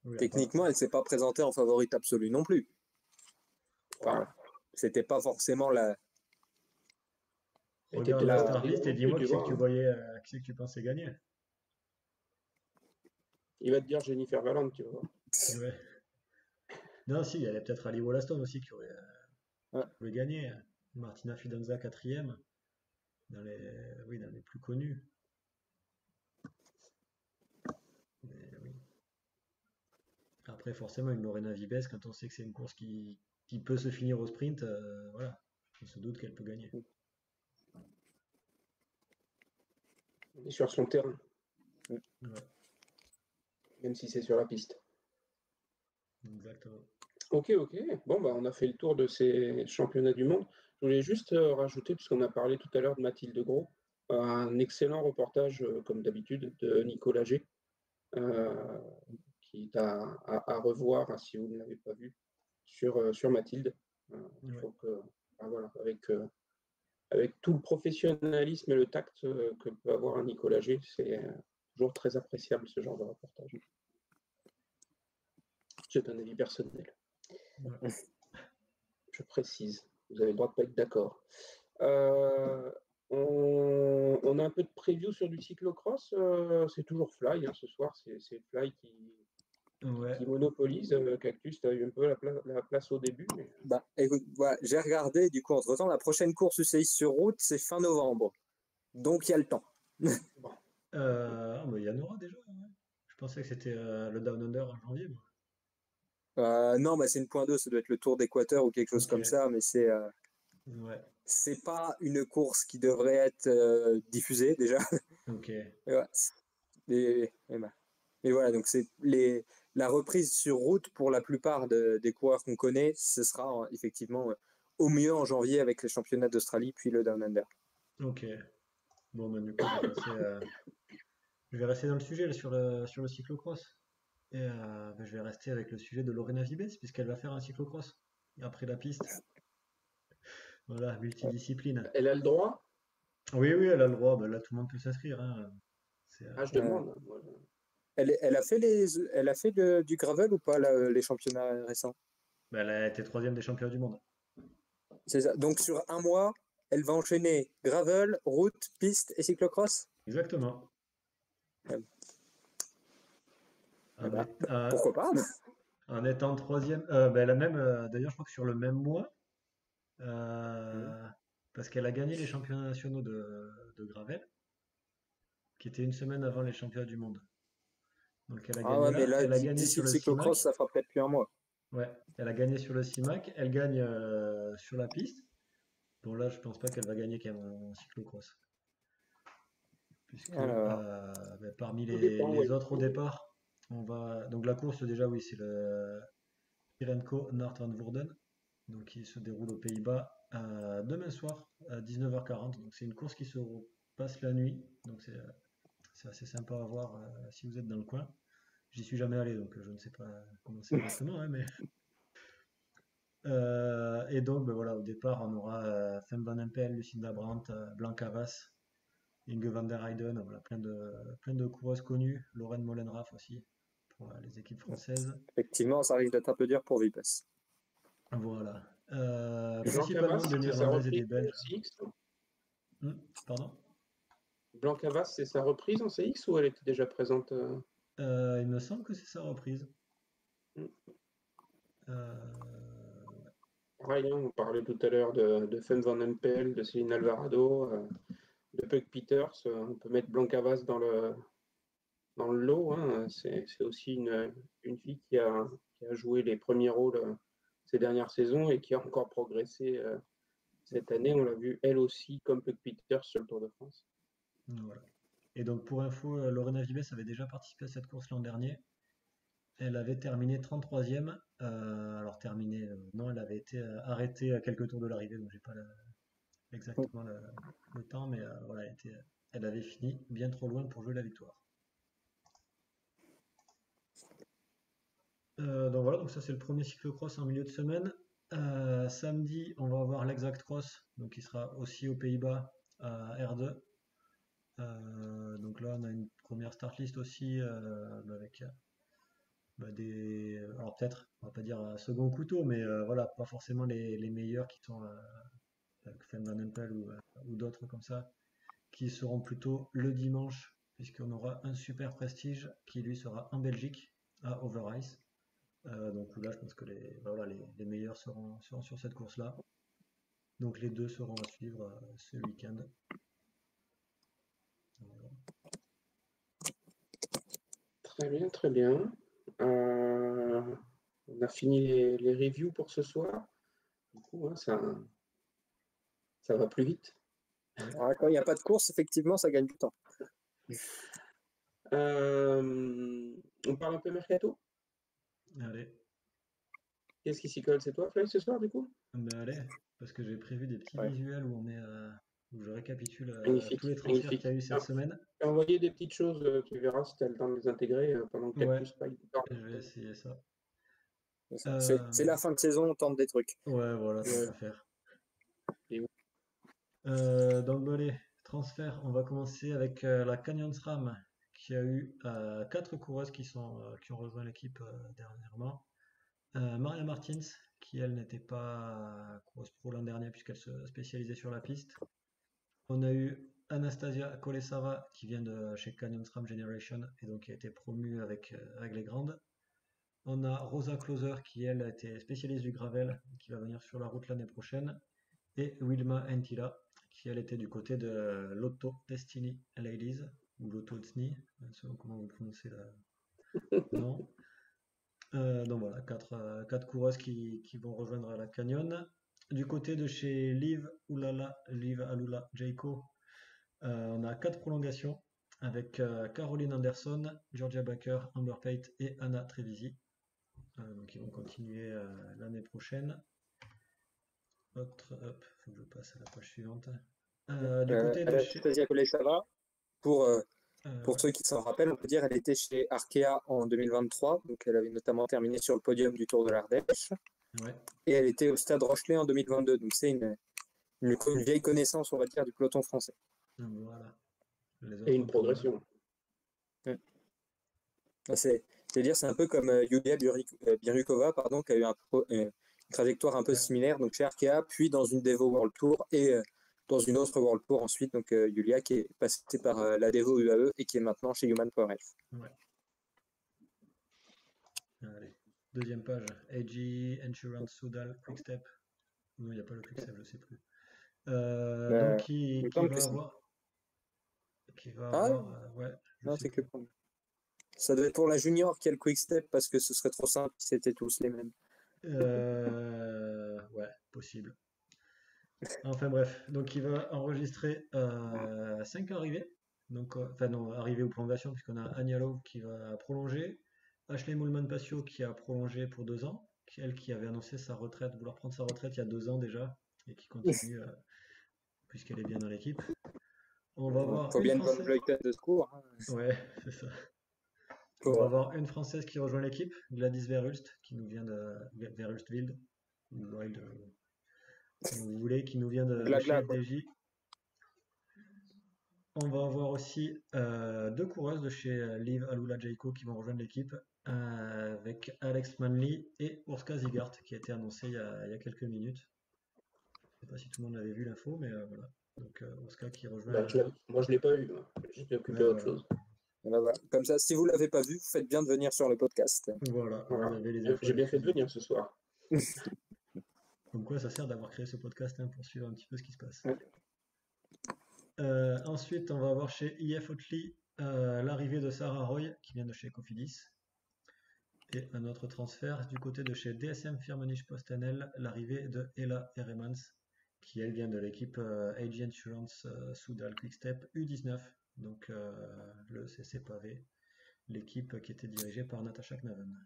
Oui, Techniquement, elle ne s'est pas présentée en favorite absolue non plus. Enfin, Voilà. c'était pas forcément la... Regarde la Starlist et dis-moi qui c'est que tu voyais, qui c'est que tu pensais gagner. Il va te dire Jennifer Valente, tu vois. Ouais. Non, si, il y avait peut-être Ali Wollaston aussi qui aurait gagné. Martina Fidanza, 4e, dans les plus connus. Mais, oui. Après, forcément, une Lorena Vibes, quand on sait que c'est une course qui peut se finir au sprint, voilà, on se doute qu'elle peut gagner. On est sur son terrain. Ouais. Même si c'est sur la piste. Exactement. Ok. Bon, bah, on a fait le tour de ces championnats du monde. Je voulais juste rajouter, puisqu'on a parlé tout à l'heure de Mathilde Gros, un excellent reportage, comme d'habitude, de Nicolas G, qui est à revoir, hein, si vous ne l'avez pas vu, sur Mathilde. Il faut que, voilà, avec tout le professionnalisme et le tact que peut avoir un Nicolas G, c'est toujours très appréciable ce genre de reportage. C'est un avis personnel. Ouais. Je précise, vous avez le droit de pas être d'accord. On a un peu de preview sur du cyclocross. C'est toujours Fly, hein, ce soir. C'est Fly qui monopolise. Cactus, tu as eu un peu la place au début. Mais... Bah, écoute, voilà, j'ai regardé, du coup, entre-temps, la prochaine course UCI sur route, c'est fin novembre. Donc, il y a le temps. Bon. Mais il y en aura déjà. Ouais. Je pensais que c'était le Down Under en janvier. Moi. Non, bah, c'est une point 2, ça doit être le Tour d'Équateur ou quelque chose comme ça, mais c'est pas une course qui devrait être diffusée déjà. Ok. Et voilà, donc c'est la reprise sur route pour la plupart des coureurs qu'on connaît, ce sera effectivement au mieux en janvier avec les championnats d'Australie puis le Down Under. Ok. Bon, bah, du coup, je vais rester dans le sujet là, sur le cyclocross. Et bah, je vais rester avec le sujet de Lorena Vibes, puisqu'elle va faire un cyclocross. Après la piste. Voilà, multidiscipline. Elle a le droit? Oui, oui, elle a le droit. Bah, là, tout le monde peut s'inscrire, hein. C'est, Ah, je Euh, demande. Moi, elle a fait du gravel ou pas, là, les championnats récents? bah, elle a été troisième des championnats du monde. C'est ça. Donc sur un mois, elle va enchaîner gravel, route, piste et cyclocross? Exactement. Euh, eh En, ben, est- euh, pourquoi pas? en étant troisième. Bah, elle a même, d'ailleurs, je crois que sur le même mois, Mhm. euh, parce qu'elle a gagné les championnats nationaux de Gravel, qui était une semaine avant les championnats du monde. Donc elle a Ah gagné ouais, mais là, là, elle a gagné d'ici sur le le cyclocross, CIMAC. ça fera peut-être plus un mois. Ouais, elle a gagné sur le CIMAC, elle gagne sur la piste. Bon là, je pense pas qu'elle va gagner quand même en cyclocross, puisque Alors, bah, parmi Tout les, dépend où les elle autres au court. départ, on va donc la course déjà oui, c'est le Pirenco Nord van Woerden, donc qui se déroule aux Pays-Bas demain soir à 19h40. Donc c'est une course qui se passe la nuit, donc c'est assez sympa à voir si vous êtes dans le coin. J'y suis jamais allé, donc je ne sais pas comment c'est exactement, hein, mais et donc, ben voilà, au départ, on aura Fem Van Empel, Lucinda Brandt, Blanca Vas, Inge van der Heijden, voilà, plein de coureuses connues, Lorraine Molenrath aussi, pour les équipes françaises. effectivement, ça risque d'être un peu dur pour Vipers. Voilà. Blanca Principalement Vas, des c'est sa Néerlandaises et reprise des en Belges. CX. Pardon? Blanca Vas, c'est sa reprise en CX ou elle était déjà présente? Il me semble que c'est sa reprise. Hmm. Euh, Pareil, hein, on parlait tout à l'heure de Fem Van Empel, de Céline Alvarado, de Puck Peters. On peut mettre Blanca Vas dans le lot, hein. C'est aussi une fille qui a joué les premiers rôles ces dernières saisons et qui a encore progressé cette année. On l'a vu elle aussi comme Puck Peters sur le Tour de France. voilà. Et donc, pour info, Lorena Vibes avait déjà participé à cette course l'an dernier. Elle avait terminé 33e. Alors terminé, non, elle avait été arrêtée à quelques tours de l'arrivée, donc j'ai pas exactement le temps, mais voilà, elle avait fini bien trop loin pour jouer la victoire. Donc voilà, donc ça c'est le premier cyclocross en milieu de semaine. Samedi, on va avoir l'Exact Cross, donc qui sera aussi aux Pays-Bas à R2. Donc là, on a une première start list aussi avec bah, alors peut-être, on va pas dire second couteau, mais voilà, pas forcément les meilleurs qui sont Fem Van Empel ou d'autres comme ça, qui seront plutôt le dimanche, puisqu'on aura un super prestige qui lui sera en Belgique, à Over-Ice. Donc là, je pense que voilà, les meilleurs seront sur cette course-là. Donc les deux seront à suivre ce week-end. Voilà. Très bien, très bien. On a fini les reviews pour ce soir. Du coup, hein, ça va plus vite. Oui. Ouais, quand il n'y a pas de course, effectivement, ça gagne du temps. On parle un peu mercato. Allez, Qu'est-ce qui s'y colle? C'est toi, Fly, ce soir, du coup? ben allez, parce que j'ai prévu des petits Ouais. visuels où je récapitule tous Magnifique, les transferts qu'il magnifique. y a eu cette semaine. J'ai envoyé des petites choses, tu verras si tu as le temps de les intégrer pendant que Ouais, Cactus Spike je vais essayer ça. C'est la fin de saison, on tente des trucs. Ouais, voilà, tant Ouais. qu'à faire. Et oui. Donc, bon, allez, transfert, on va commencer avec la Canyon SRAM qui a eu 4 coureuses qui ont rejoint l'équipe dernièrement. Maria Martins, qui elle n'était pas coureuse pro l'an dernier puisqu'elle se spécialisait sur la piste. On a eu Anastasia Kolesava qui vient de chez Canyon SRAM Generation et donc qui a été promue avec les grandes. On a Rosa Closer qui elle a été spécialiste du gravel qui va venir sur la route l'année prochaine. Et Wilma Entila qui elle était du côté de Lotto Destiny Ladies ou Lotto Destiny, selon comment vous prononcez le nom. Donc voilà, quatre coureuses qui vont rejoindre la Canyon. Du côté de chez Liv Alula Jayco, on a 4 prolongations. avec Caroline Anderson, Georgia Baker, Amber Pate et Anna Trevisi. Donc ils vont continuer l'année prochaine. Hop, faut que je passe à la page suivante. Du côté de chez... Anastasia Kolesava, pour ouais. ceux qui s'en rappellent, on peut dire qu'elle était chez Arkea en 2023, donc elle avait notamment terminé sur le podium du Tour de l'Ardèche, Ouais. et elle était au Stade Rochelet en 2022, donc c'est une vieille connaissance, on va dire, du peloton français. Donc, voilà. Les Et autres une un peu progression. C'est un peu comme Yulia Birukova, pardon, qui a eu une trajectoire un peu Ouais. similaire, donc chez Arkea, puis dans une Devo World Tour et dans une autre World Tour ensuite, donc Yulia qui est passée par la Devo UAE et qui est maintenant chez Human Power Health. Ouais. Allez, deuxième page. AG, Insurance, Soudal, Quickstep. Non, il n'y a pas le Quickstep, je ne sais plus. Donc, qui va avoir. Qui va avoir. Ouais, je non, sais c'est que plus. ça doit être pour la junior qui a le Quick Step parce que ce serait trop simple si c'était tous les mêmes. Ouais, possible. Enfin bref, donc il va enregistrer 5 arrivées. Donc, enfin non, arrivées ou prolongations, puisqu'on a Anya Love qui va prolonger, Ashley Moolman-Passio qui a prolongé pour 2 ans, elle qui avait annoncé sa retraite, vouloir prendre sa retraite il y a 2 ans déjà, et qui continue puisqu'elle est bien dans l'équipe. On va avoir Faut une bien une bonne Française. Vleuten de secours. Ouais, c'est ça. On va avoir une Française qui rejoint l'équipe, Gladys Verhulst, qui nous vient de Verhulst-Wild, ou Wild, comme vous voulez, qui nous vient de chez FDJ. On va avoir aussi 2 coureuses de chez Liv Alula Jaiko qui vont rejoindre l'équipe, avec Alex Manley et Urska Zigart, qui a été annoncé il y a quelques minutes. Je ne sais pas si tout le monde avait vu l'info, mais voilà. Donc Urska qui rejoint. Moi, je ne l'ai pas eu. J'étais occupé à autre chose. Voilà. Comme ça, si vous ne l'avez pas vu, vous faites bien de venir sur le podcast. Voilà. Vous avez les infos. J'ai bien fait de venir ce soir. Comme quoi, ça sert d'avoir créé ce podcast pour suivre un petit peu ce qui se passe. Ensuite, on va avoir chez IF Oatly l'arrivée de Sarah Roy, qui vient de chez Cofidis. Et un autre transfert du côté de chez DSM Firmenich PostNL, l'arrivée de Ella Heremans, qui elle vient de l'équipe AG Insurance Soudal Quickstep U19, donc le CC Pavé, l'équipe qui était dirigée par Natasha Knaven.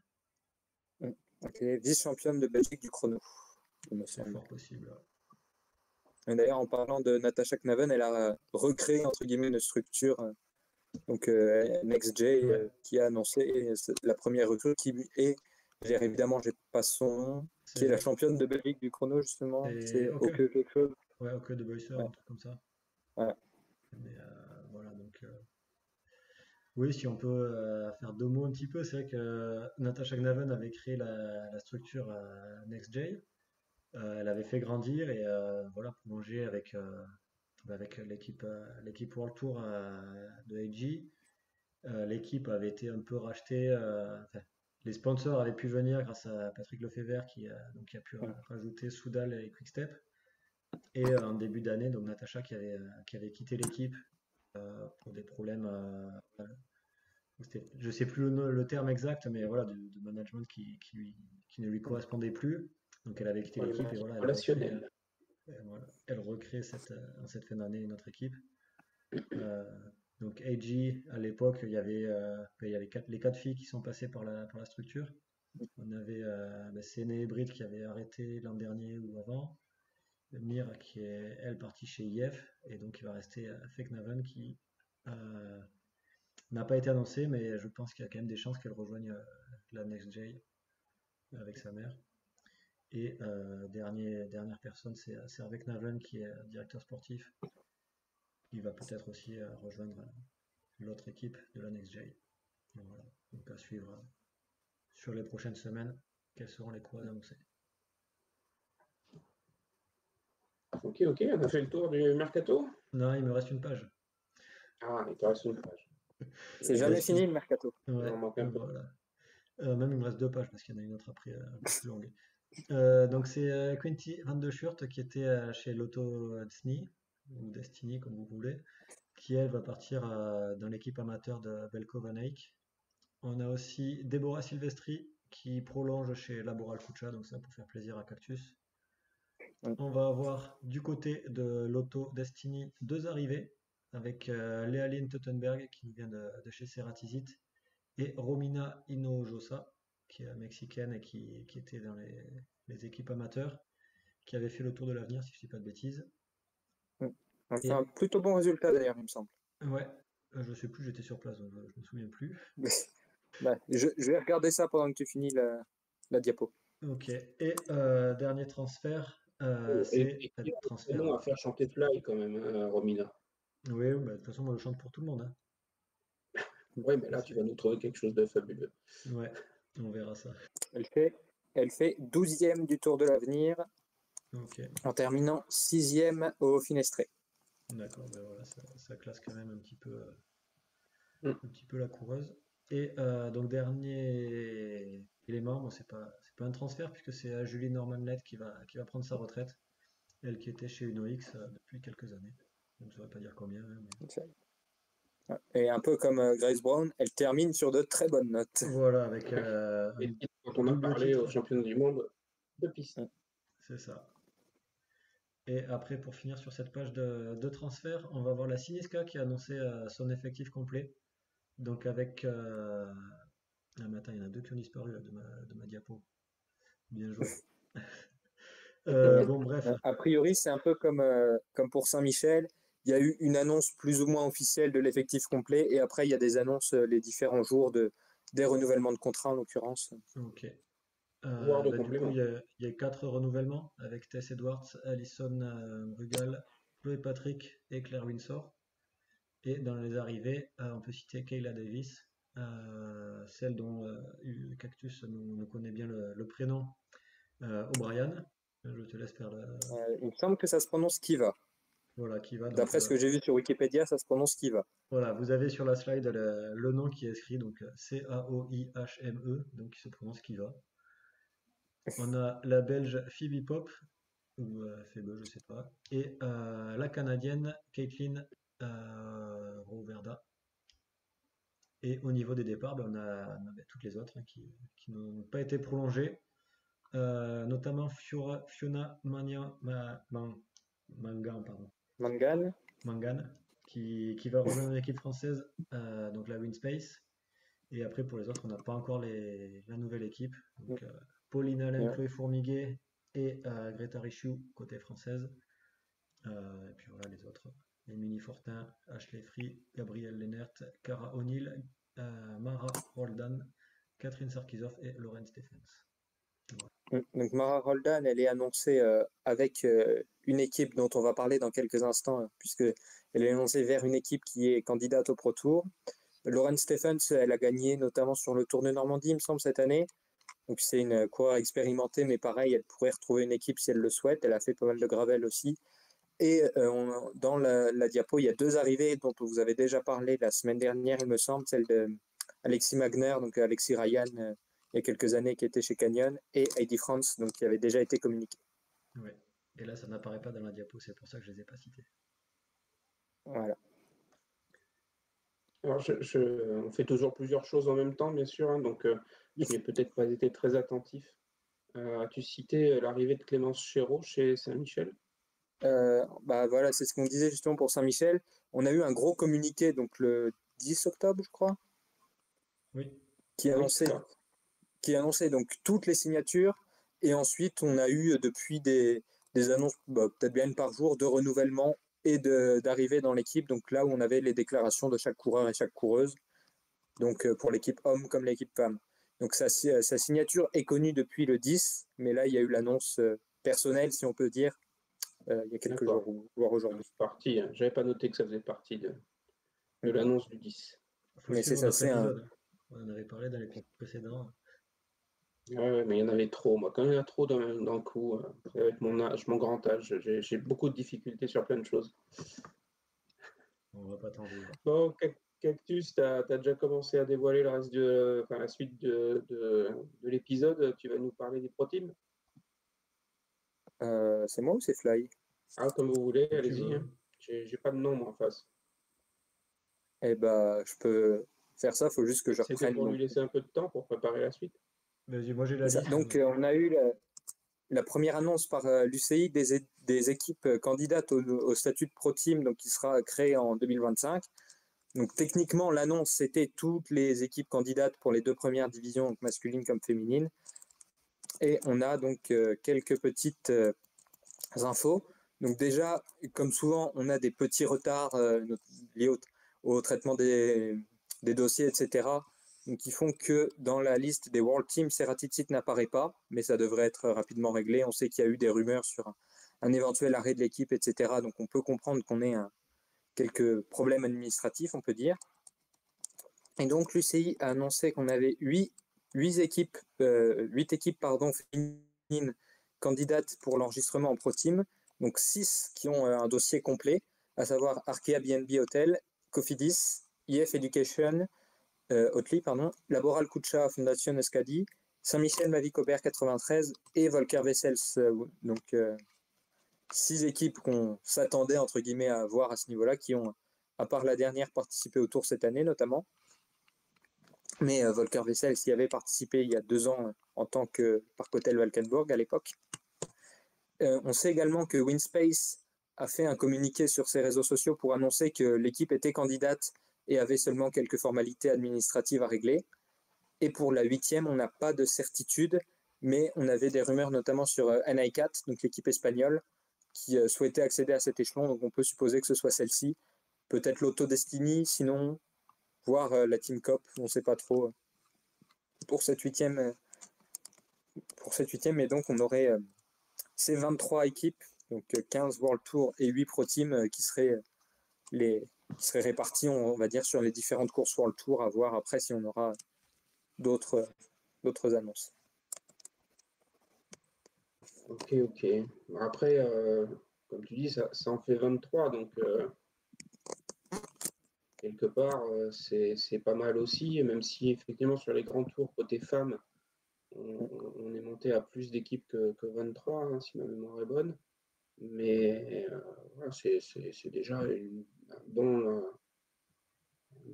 Okay. Vice-championne de Belgique du chrono. C'est fort possible. Et d'ailleurs, en parlant de Natasha Knaven, elle a recréé entre guillemets une structure, donc NextJ, qui a annoncé la première recrue qui est, évidemment, j'ai pas son nom, qui est la championne de Belgique du chrono justement. C'est OK quelque chose. Ouais, OK de Boyser, un truc comme ça. Ouais. Mais voilà, donc oui, si on peut faire 2 mots un petit peu, c'est vrai que Natasha Knaven avait créé la structure NextJ. Elle avait fait grandir et voilà, prolonger avec l'équipe World Tour de AG. L'équipe avait été un peu rachetée. Les sponsors avaient pu venir grâce à Patrick Lefebvre qui a pu rajouter Soudal et Quickstep. Et en début d'année, donc Natasha qui avait quitté l'équipe pour des problèmes. Je sais plus le terme exact, mais voilà, de management qui ne lui correspondait plus. Donc elle avait quitté l'équipe et voilà, elle recrée en cette fin d'année une autre équipe. Donc AG, à l'époque, il y avait les 4 filles qui sont passées par la structure. On avait Séné Brit qui avait arrêté l'an dernier ou avant. Mir qui est, elle, partie chez IF. Et donc il va rester Feknaven qui n'a pas été annoncé, mais je pense qu'il y a quand même des chances qu'elle rejoigne la NextJ avec sa mère. Et dernière personne, c'est Hervé Knaven qui est directeur sportif. Il va peut-être aussi rejoindre l'autre équipe de la NextJ. Voilà. Donc à suivre sur les prochaines semaines, quelles seront les courses annoncées. Ok, on a fait le tour du mercato. Non, il me reste une page. Ah, il te reste une page. C'est jamais fini le mercato. Ouais, il en manque un peu. voilà. Même il me reste 2 pages parce qu'il y en a une autre après un peu plus longue. Donc c'est Quinty Van de Schurt qui était chez Lotto Destiny, ou Destiny comme vous voulez, qui elle va partir dans l'équipe amateur de Belko Van Eyck. On a aussi Deborah Silvestri qui prolonge chez Laboral Kucha, donc ça pour faire plaisir à Cactus. On va avoir du côté de Lotto Destiny 2 arrivées. avec Lealine Teutenberg qui nous vient de chez Ceratizit et Romina Hinojosa qui est mexicaine et qui était dans les équipes amateurs, qui avait fait le Tour de l'Avenir si je ne dis pas de bêtises. Donc, Et un plutôt bon résultat d'ailleurs, il me semble. ouais, je sais plus, j'étais sur place, donc je me souviens plus. Bah, je vais regarder ça pendant que tu finis la diapo. Ok. Et dernier transfert, Et c'est qui a son transfert. nom à faire chanter Fly quand même, hein, Romina. Oui, bah, de toute façon, moi je chante pour tout le monde, hein. Oui, mais Ça, là, tu vas nous trouver quelque chose de fabuleux. ouais, on verra ça. Elle fait 12e du Tour de l'Avenir Ok, en terminant 6e au Finestré. d'accord, ben voilà, ça classe quand même Mm. un petit peu la coureuse. Et donc dernier élément, bon, c'est pas un transfert puisque c'est Julie Norman-Lett qui va prendre sa retraite, elle qui était chez UnoX depuis quelques années. Je ne saurais pas dire combien, hein, Et un peu comme Grace Brown, elle termine sur de très bonnes notes. voilà, avec Et un quand on a double parlé aux titre, championnats du monde de piste. c'est ça. Et après, pour finir sur cette page de transfert, on va voir la Cinesca qui a annoncé son effectif complet. Donc avec... Ah mais attends, il y en a deux qui ont disparu là, de ma diapo. Bien joué. Bon bref, A priori, c'est un peu comme pour Saint-Michel. Il y a eu une annonce plus ou moins officielle de l'effectif complet et après, il y a des annonces les différents jours des renouvellements de contrats en l'occurrence. ok. Voire de Bah, du coup, complément. il y a quatre renouvellements avec Tess Edwards, Alison Rugal, Chloé Patrick et Claire Winsor. Et dans les arrivées, on peut citer Kayla Davis, celle dont Cactus nous connaît bien le prénom, O'Brien. Je te laisse faire Il me semble que ça se prononce Kiva. voilà, qui va. Donc D'après ce que j'ai vu sur Wikipédia, ça se prononce Kiva. voilà, vous avez sur la slide le nom qui est écrit, donc Caoihme, donc qui se prononce Kiva. On a la Belge Phoebe Pop, ou Phoebe, je sais pas, et la Canadienne Caitlin Roverda. Et au niveau des départs, ben, on a toutes les autres hein, qui n'ont pas été prolongées, notamment Fiona Mangan, pardon, Mangan. Mangan, qui va rejoindre l'équipe française, donc la Winspace. Et après, pour les autres, on n'a pas encore la nouvelle équipe. Donc, Pauline Alain, Yeah. Chloé Fourmiguet et Greta Richoux, côté française. Et puis voilà, les autres. Émilie Fortin, Ashley Free, Gabrielle Lennert, Cara O'Neill, Mara Roldan, Catherine Sarkisov et Lauren Stephens. Voilà. Donc Mara Roldan, elle est annoncée avec une équipe dont on va parler dans quelques instants, puisque elle est annoncée vers une équipe qui est candidate au Pro Tour. Lauren Stephens, elle a gagné notamment sur le Tour de Normandie, il me semble, cette année. Donc c'est une coureur expérimentée, mais pareil, elle pourrait retrouver une équipe si elle le souhaite. Elle a fait pas mal de gravel aussi. Et dans la diapo, il y a deux arrivées dont vous avez déjà parlé la semaine dernière, il me semble, celle de Alexis Magner, donc Alexis Ryan, il y a quelques années, qui était chez Canyon, et Heidi France, donc qui avait déjà été communiqué. Ouais. Et là, ça n'apparaît pas dans la diapo, c'est pour ça que je ne les ai pas cités. Voilà. Alors, on fait toujours plusieurs choses en même temps, bien sûr, hein, donc je n'ai peut-être pas été très attentif. As-tu cité l'arrivée de Clémence Chéreau chez Saint-Michel? Bah voilà, c'est ce qu'on disait justement pour Saint-Michel. On a eu un gros communiqué, donc le 10 octobre, je crois, Oui, qui Oui, c'est annonçait, ça. qui annonçait donc toutes les signatures. Et ensuite, on a eu depuis des annonces, bah, peut-être bien une par jour, de renouvellement et d'arrivée dans l'équipe. Donc là où on avait les déclarations de chaque coureur et chaque coureuse, donc pour l'équipe homme comme l'équipe femme. Donc sa signature est connue depuis le 10, mais là il y a eu l'annonce personnelle, si on peut dire, il y a quelques jours, D'accord. voire Ça aujourd'hui. fait partie, hein. J'avais pas noté que ça faisait partie de l'annonce du 10. il faut Mais c'est suivre ça, notre c'est un. épisode. On en avait parlé dans l'épisode précédent. Ouais, mais il y en avait trop. Moi, quand il y en a trop dans le coup, avec mon âge, mon grand âge, j'ai beaucoup de difficultés sur plein de choses. On va pas t'en vouloir. Bon, Cactus, tu as déjà commencé à dévoiler le reste enfin, la suite de l'épisode. Tu vas nous parler des pro teams? C'est moi ou c'est Fly? Ah, comme vous voulez, Comme tu allez-y, veux. hein. J'ai pas de nom, moi, en face. Eh ben, je peux faire ça, il faut juste que je C'était reprenne. pour Donc, lui laisser un peu de temps pour préparer la suite. Vas-y, moi j'ai la c'est ça. liste. Donc on a eu la première annonce par l'UCI des équipes candidates au statut de Pro Team, donc qui sera créé en 2025. Donc techniquement, l'annonce, c'était toutes les équipes candidates pour les 2 premières divisions, donc masculines comme féminines. Et on a donc quelques petites infos. Donc déjà, comme souvent, on a des petits retards liés au traitement des dossiers, etc. Donc, qui font que dans la liste des World Teams, Seratic n'apparaît pas, mais ça devrait être rapidement réglé. On sait qu'il y a eu des rumeurs sur un éventuel arrêt de l'équipe, etc. Donc on peut comprendre qu'on ait quelques problèmes administratifs, on peut dire. Et donc l'UCI a annoncé qu'on avait 8 équipes féminines candidates pour l'enregistrement en Pro Team. Donc 6 qui ont un dossier complet, à savoir Arkea BNB Hotel, Cofidis, IF Education, Oatly, Laboral Kucha Fondation Euskadi, Saint-Michel Mavic Aubert 93 et Volker Wessels. Donc 6 équipes qu'on s'attendait entre guillemets à voir à ce niveau-là, qui ont, à part la dernière, participé au Tour cette année notamment. Mais Volker Wessels y avait participé il y a 2 ans en tant que Park Hotel Valkenburg à l'époque. On sait également que Winspace a fait un communiqué sur ses réseaux sociaux pour annoncer que l'équipe était candidate et avait seulement quelques formalités administratives à régler. Et pour la 8e, on n'a pas de certitude, mais on avait des rumeurs notamment sur NI4, donc l'équipe espagnole, qui souhaitait accéder à cet échelon. Donc on peut supposer que ce soit celle-ci. Peut-être l'Auto Destiny, sinon, voire la Team Cop, on ne sait pas trop. Pour cette 8e, et donc on aurait ces 23 équipes, donc 15 World Tour et 8 Pro Team qui seraient répartis, on va dire, sur les différentes courses World Tour, à voir après si on aura d'autres annonces. Ok. Après, comme tu dis, ça en fait 23, donc quelque part, c'est pas mal aussi, et même si effectivement sur les grands tours côté femmes, on est monté à plus d'équipes que 23, hein, si ma mémoire est bonne. Mais voilà, c'est déjà un bon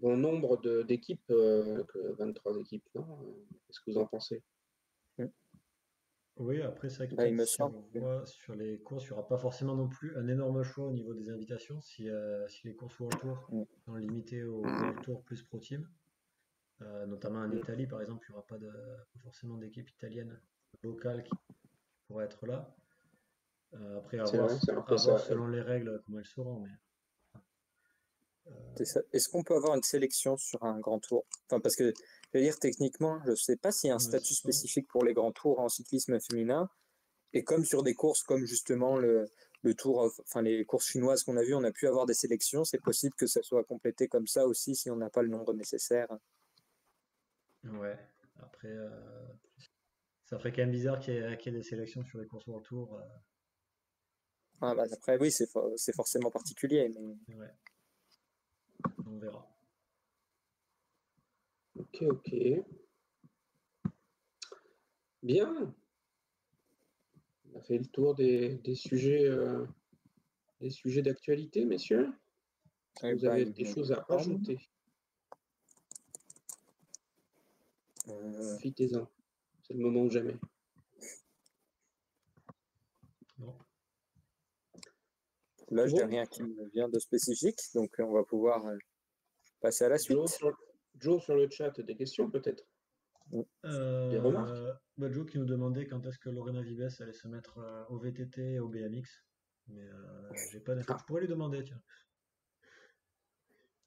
nombre d'équipes, que 23 équipes, non? Qu'est-ce que vous en pensez? Oui, après, c'est vrai que Il me peut-être si on semble. voit sur les courses, il n'y aura pas forcément non plus un énorme choix au niveau des invitations si les courses World Tour sont limitées au World Tour plus Pro Team. Notamment en Italie, par exemple, il n'y aura pas forcément d'équipe italienne locale qui pourrait être là. Après, C'est vrai, c'est un peu ça. selon les règles comment elles seront. Mais, C'est ça. Est-ce qu'on peut avoir une sélection sur un grand tour? Enfin, parce que, je veux dire, techniquement, je ne sais pas s'il y a un statut spécifique pour les grands tours en cyclisme féminin. Et comme sur des courses comme justement le tour, enfin les courses chinoises qu'on a vues, on a pu avoir des sélections. C'est possible que ça soit complété comme ça aussi si on n'a pas le nombre nécessaire. ouais, après, ça ferait quand même bizarre qu'il y ait des sélections sur les courses World Tour. Ah, bah, après, oui, c'est forcément particulier. Mais... Ouais, on verra. Ok. Bien. On a fait le tour des sujets d'actualité, messieurs. Vous avez des choses à ajouter? Profitez-en. C'est le moment ou jamais. Non. Là, je n'ai rien qui me vient de spécifique, donc on va pouvoir passer à la suite. Joe, sur le chat, des questions peut-être? Des remarques? Joe qui nous demandait quand est-ce que Lorena Vibes allait se mettre au VTT et au BMX. Mais j'ai pas d'infos. Je pourrais lui demander, tiens.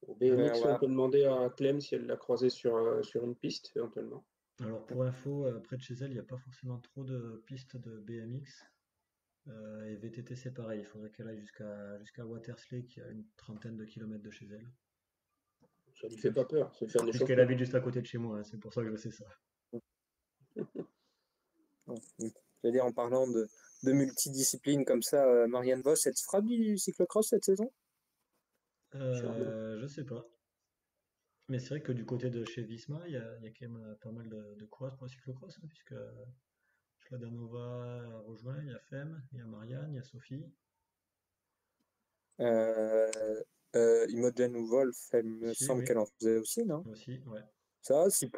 Au BMX, on peut demander à Clem si elle l'a croisé sur une piste, éventuellement. Alors pour info, près de chez elle, il n'y a pas forcément trop de pistes de BMX. Et VTT, c'est pareil. Il faudrait qu'elle aille jusqu'à Watersley, qui a une 30aine de kilomètres de chez elle. Ça lui fait pas peur, c'est faire des Puisqu'elle habite juste à côté de chez moi, hein, c'est pour ça que je sais ça. C'est-à-dire en parlant de multidisciplines comme ça, Marianne Vos, elle se fera du cyclocross cette saison? Je sais pas. Mais c'est vrai que du côté de chez Visma, il y a quand même pas mal de coureurs pour le cyclocross, hein, puisque Schladanova a rejoint, il y a Fem, il y a Marianne, il y a Sophie. Imogen ou Wolf, elle me semble qu'elle en faisait aussi, non? Aussi, ouais. Ça, si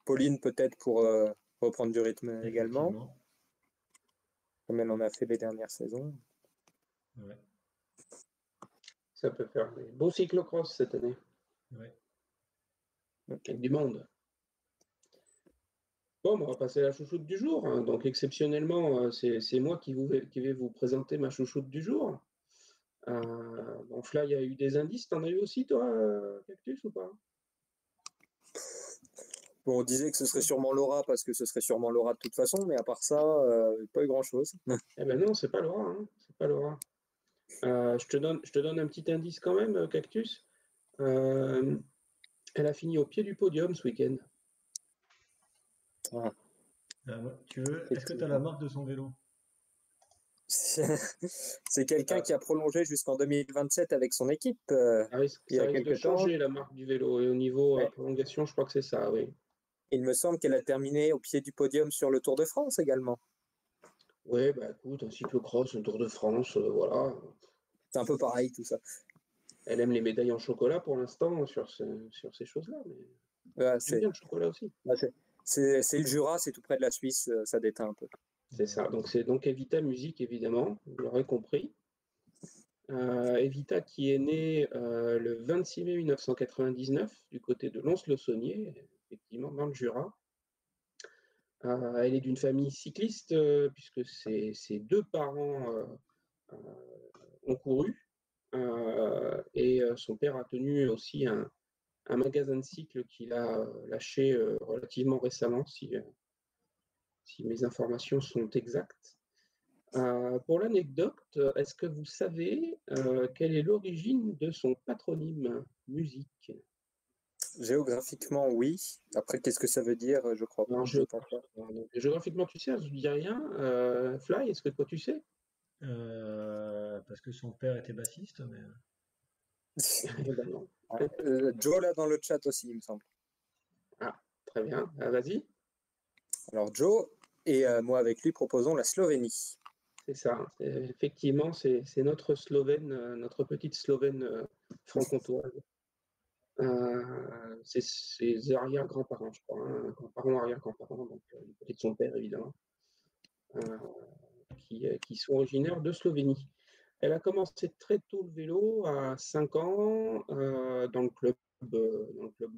Pauline peut-être pour reprendre du rythme également. comme elle en a fait les dernières saisons. Ouais. Ça peut faire des beaux cyclocross cette année. Ouais. Avec du monde. Bon, on va passer à la chouchoute du jour. Hein. Donc, exceptionnellement, c'est moi qui vais vous présenter ma chouchoute du jour. Donc là, il y a eu des indices. T'en as eu aussi, toi, Cactus, ou pas? Bon, on disait que ce serait sûrement Laura parce que ce serait sûrement Laura de toute façon, mais à part ça, pas eu grand-chose. Eh ben non, c'est pas Laura. Hein. C'est pas Laura. Je te donne un petit indice quand même, Cactus. Elle a fini au pied du podium ce week-end. Ah, Est-ce que tu as la marque de son vélo? c'est quelqu'un qui a prolongé jusqu'en 2027 avec son équipe Ça risque, il y ça a risque de quelques temps. changer la marque du vélo. Et au niveau Ouais. prolongation, je crois que c'est ça, oui. Il me semble qu'elle a terminé au pied du podium sur le Tour de France également. Oui, bah écoute, un cyclocross, un Tour de France, voilà. C'est un peu pareil tout ça. Elle aime les médailles en chocolat pour l'instant sur ces choses-là, mais Ouais, j'aime bien le chocolat aussi. c'est le Jura, c'est tout près de la Suisse, ça déteint un peu. C'est ça. Donc c'est donc Evita Musique, évidemment, vous l'aurez compris. Evita qui est née le 26 mai 1999 du côté de Lons-le-Saunier, effectivement dans le Jura. Elle est d'une famille cycliste puisque ses deux parents ont couru et son père a tenu aussi un magasin de cycles qu'il a lâché relativement récemment, si mes informations sont exactes. Pour l'anecdote, est-ce que vous savez quelle est l'origine de son patronyme musique? Géographiquement, oui. Après, qu'est-ce que ça veut dire? Je crois Alors, je pense pas. géographiquement, tu sais, je ne dis rien. Fly, est-ce que toi tu sais? Parce que son père était bassiste, mais Eh ben non. Joe là dans le chat aussi, il me semble. Ah, très bien. Vas-y. Alors Joe et moi avec lui proposons la Slovénie. C'est ça. Effectivement, c'est notre Slovène, notre petite Slovène franc-comtoise. C'est ses arrière-grands-parents, je crois. Hein, grands-parents, arrière-grands-parents, donc du côté de son père, évidemment, qui sont originaires de Slovénie. Elle a commencé très tôt le vélo, à 5 ans, dans le club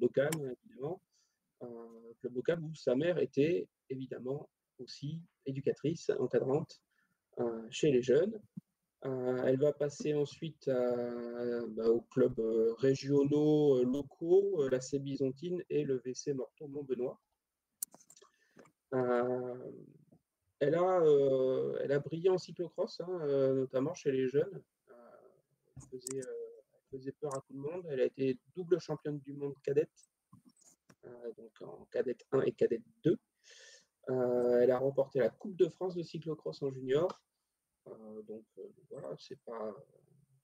local, évidemment. Club local où sa mère était évidemment aussi éducatrice, encadrante chez les jeunes. Elle va passer ensuite aux clubs régionaux, locaux, la C Byzantine et le VC Morteau Montbenoît. Elle a brillé en cyclocross, hein, notamment chez les jeunes. Elle faisait peur à tout le monde. Elle a été double championne du monde cadette, donc en cadette 1 et cadette 2. Elle a remporté la Coupe de France de cyclocross en junior. Donc voilà, c'est pas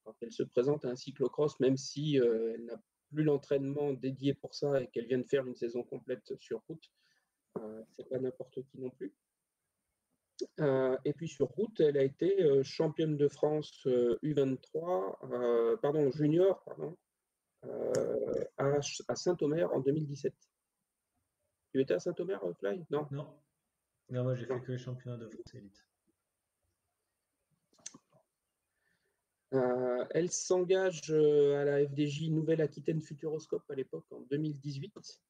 quand elle se présente à un cyclocross, même si elle n'a plus l'entraînement dédié pour ça et qu'elle vient de faire une saison complète sur route, c'est pas n'importe qui non plus. Et puis sur route, elle a été championne de France U23, junior, à Saint-Omer en 2017. Tu étais à Saint-Omer, Fly? Non. non. Non, moi j'ai Non. fait que les championnats de France élite. Elle s'engage à la FDJ Nouvelle-Aquitaine Futuroscope à l'époque en 2018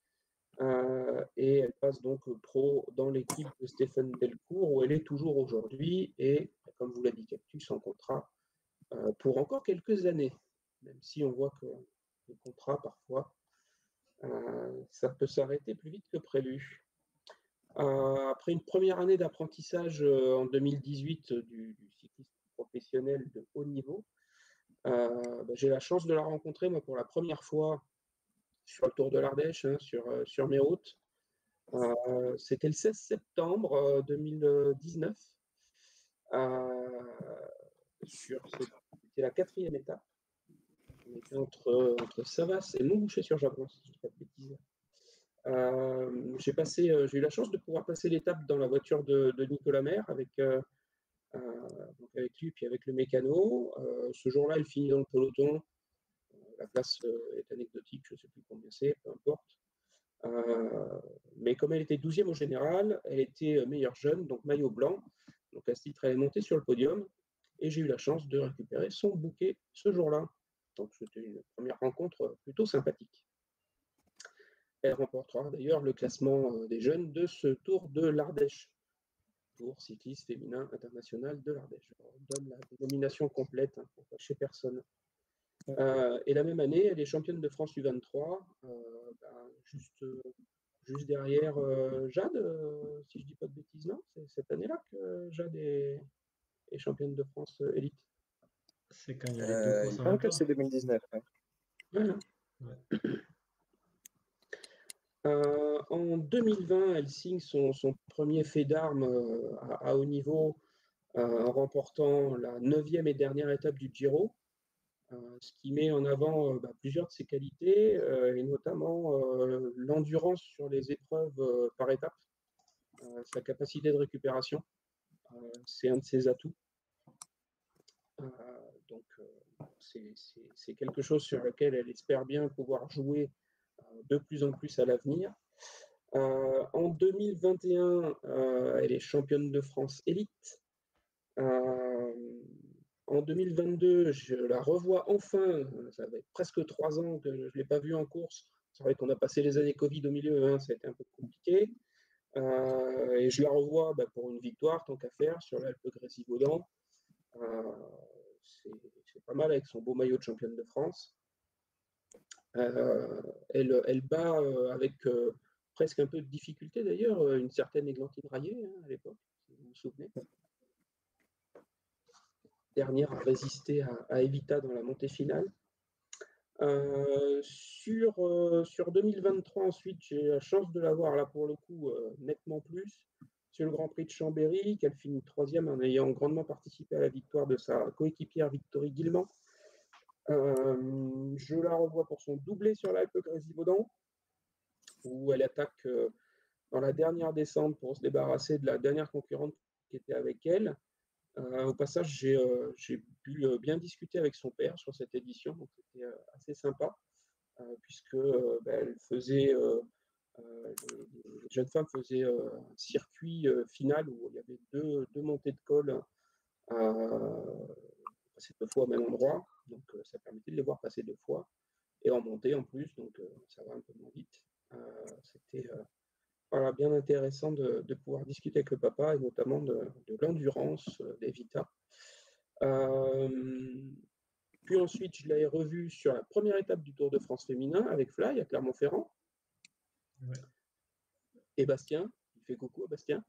et elle passe donc pro dans l'équipe de Stéphane Delcourt où elle est toujours aujourd'hui et comme vous l'a dit Cactus en contrat pour encore quelques années, même si on voit que le contrat parfois ça peut s'arrêter plus vite que prévu. Après une première année d'apprentissage en 2018 du cyclisme professionnel de haut niveau, j'ai la chance de la rencontrer moi pour la première fois sur le Tour de l'Ardèche, hein, sur mes routes. C'était le 16 septembre 2019. C'était la 4e étape. On était entre Savas et Montboucher-sur-Javron, si je ne dis pas de bêtises. J'ai eu la chance de pouvoir passer l'étape dans la voiture de Nicolas Maire avec lui puis avec le mécano. Ce jour-là, il finit dans le peloton. La place est anecdotique, je ne sais plus combien c'est, peu importe. Mais comme elle était 12e au général, elle était meilleure jeune, donc maillot blanc. Donc à ce titre, elle est montée sur le podium et j'ai eu la chance de récupérer son bouquet ce jour-là. Donc c'était une première rencontre plutôt sympathique. Elle remportera d'ailleurs le classement des jeunes de ce Tour de l'Ardèche, Tour cycliste féminin international de l'Ardèche. Je donne la dénomination complète pour pas chez personne. Et la même année, elle est championne de France U23, juste derrière Jade, si je ne dis pas de bêtises, non, c'est cette année-là que Jade est championne de France élite. C'est quand il y a les 2 courses en même même que temps. c'est 2019. Ouais. Voilà. En 2020, elle signe son premier fait d'armes à haut niveau en remportant la 9e et dernière étape du Giro, ce qui met en avant plusieurs de ses qualités et notamment l'endurance sur les épreuves par étapes, sa capacité de récupération, c'est un de ses atouts. Donc c'est quelque chose sur lequel elle espère bien pouvoir jouer de plus en plus à l'avenir. En 2021, elle est championne de France élite. En 2022, je la revois enfin. Ça fait presque 3 ans que je ne l'ai pas vue en course. C'est vrai qu'on a passé les années Covid au milieu, hein, ça a été un peu compliqué. Et je la revois pour une victoire, tant qu'à faire, sur l'Alpe Grésivaudan. C'est pas mal avec son beau maillot de championne de France. Elle bat avec presque un peu de difficulté d'ailleurs une certaine Églantine Rayet à l'époque, si vous vous souvenez. Dernière à résister à Evita dans la montée finale. Sur 2023 ensuite, j'ai la chance de la voir là pour le coup nettement plus sur le Grand Prix de Chambéry, qu'elle finit 3e en ayant grandement participé à la victoire de sa coéquipière Victory Guillemant. Je la revois pour son doublé sur l'Alpe Grésivaudan, où elle attaque dans la dernière descente pour se débarrasser de la dernière concurrente qui était avec elle. Au passage, j'ai pu bien discuter avec son père sur cette édition, donc c'était assez sympa, puisque elle faisait, les jeunes femmes faisaient un circuit final où il y avait deux montées de col passer 2 fois au même endroit, donc ça permettait de les voir passer 2 fois, et en montée en plus, donc ça va un peu moins vite. C'était voilà, bien intéressant de pouvoir discuter avec le papa et notamment de l'endurance d'Evita. Puis ensuite, je l'ai revu sur la première étape du Tour de France féminin avec Fly à Clermont-Ferrand. Ouais. Et Bastien, il fait coucou à Bastien.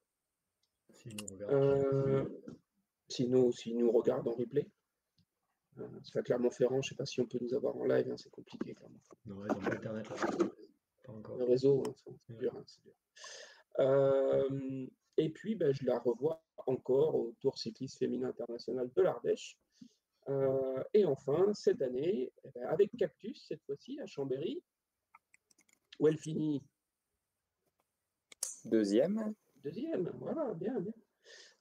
S'il nous regarde en replay. C'est à Clermont-Ferrand, je ne sais pas si on peut nous avoir en live, hein, c'est compliqué. Non, ils n'ont pas Internet là. Pas encore. Le réseau, hein, c'est dur. Hein, c'est dur. Et puis, je la revois encore au Tour cycliste féminin international de l'Ardèche. Et enfin, cette année, avec Cactus, cette fois-ci, à Chambéry, où elle finit deuxième, voilà, bien.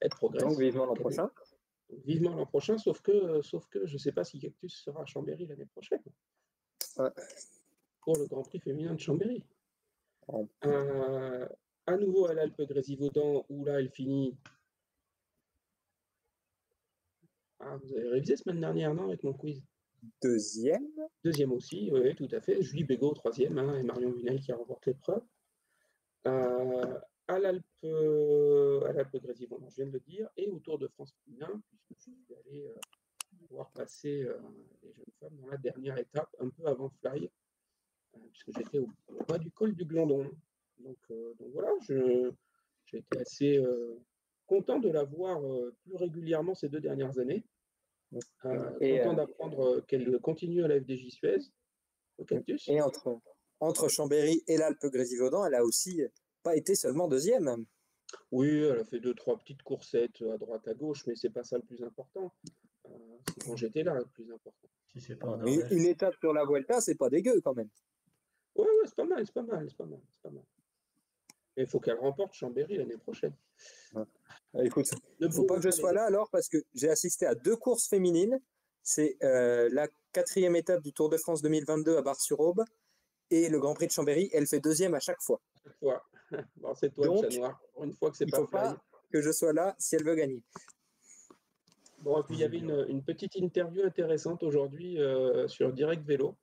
Elle progresse. Donc, vivement l'an prochain. Vivement l'an prochain, sauf que je ne sais pas si Cactus sera à Chambéry l'année prochaine. Ouais. Pour le Grand Prix féminin de Chambéry. À nouveau à l'Alpe Grésivaudan, où là, elle finit. Vous avez révisé semaine dernière, non, avec mon quiz? Deuxième aussi, oui, tout à fait. Julie Bégaud, 3e, hein, et Marion Vunel qui remporte l'épreuve. À l'Alpe Grésivaudan, je viens de le dire, et au Tour de France féminin, puisque je suis allé voir passer les jeunes femmes dans la dernière étape, un peu avant Fly, puisque j'étais au bas du col du Glandon. Donc voilà, j'ai été assez content de la voir plus régulièrement ces 2 dernières années. Content d'apprendre qu'elle continue à la FDJ Suez, au Cactus. Et entre Chambéry et l'Alpe Grésivaudan, elle a aussi pas été seulement 2e. Oui, elle a fait 2-3 petites coursettes à droite à gauche, mais c'est pas ça le plus important. C'est quand j'étais là le plus important. Si c'est pas une étape sur la Vuelta, c'est pas dégueu quand même. Ouais, c'est pas mal. Mais il faut qu'elle remporte Chambéry l'année prochaine. Ouais. Écoute, il ne faut pas que je sois là alors, parce que j'ai assisté à 2 courses féminines. C'est la 4e étape du Tour de France 2022 à Bar-sur-Aube et le Grand Prix de Chambéry. Elle fait 2e à chaque fois. Bon, c'est toi, donc, le chat noir. Pour une fois que c'est pas Fly. que je sois là si elle veut gagner. Bon, et puis il y avait une petite interview intéressante aujourd'hui sur Direct Vélo.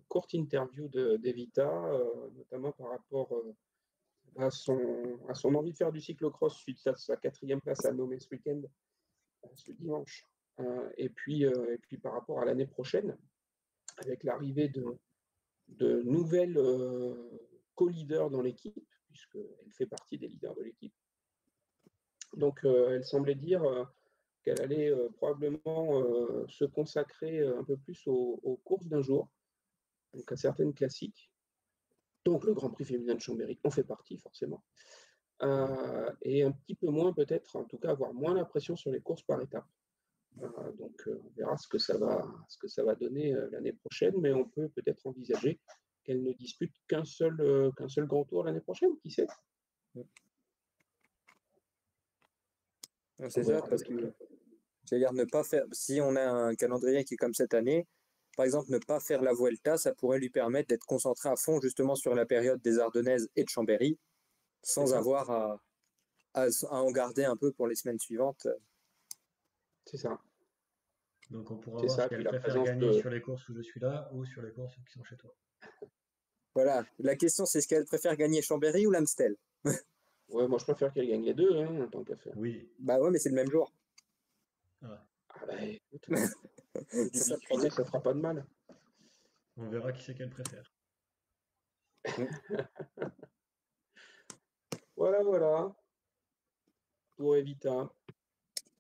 Courte interview d'Evita, notamment par rapport à son envie de faire du cyclocross suite à sa 4e place à Nome ce week-end, ce dimanche. Et puis par rapport à l'année prochaine, avec l'arrivée de nouvelles co-leaders dans l'équipe, puisqu'elle fait partie des leaders de l'équipe. Donc, elle semblait dire qu'elle allait probablement se consacrer un peu plus aux courses d'un jour, donc à certaines classiques. Donc, le Grand Prix féminin de Chambéry en fait partie, forcément. Et un petit peu moins, peut-être, en tout cas, avoir moins la pression sur les courses par étapes. Donc, on verra ce que ça va donner l'année prochaine, mais on peut peut-être envisager qu'elle ne dispute qu'un seul grand tour l'année prochaine, qui sait? C'est ça, parce que c'est-à-dire ne pas faire, si on a un calendrier qui est comme cette année, par exemple, ne pas faire la Vuelta, ça pourrait lui permettre d'être concentré à fond justement sur la période des Ardennaises et de Chambéry, sans avoir à en garder un peu pour les semaines suivantes. C'est ça. Donc on pourra voir si elle préfère gagner sur les courses où je suis là ou sur les courses qui sont chez toi. Voilà, la question c'est est-ce qu'elle préfère gagner Chambéry ou l'Amstel? Ouais, moi je préfère qu'elle gagne les deux, hein, tant qu'à faire. Oui. Bah ouais, mais c'est le même jour. Ah bah écoute, ça fera pas de mal. On verra qui c'est qu'elle préfère. Voilà. Pour Evita.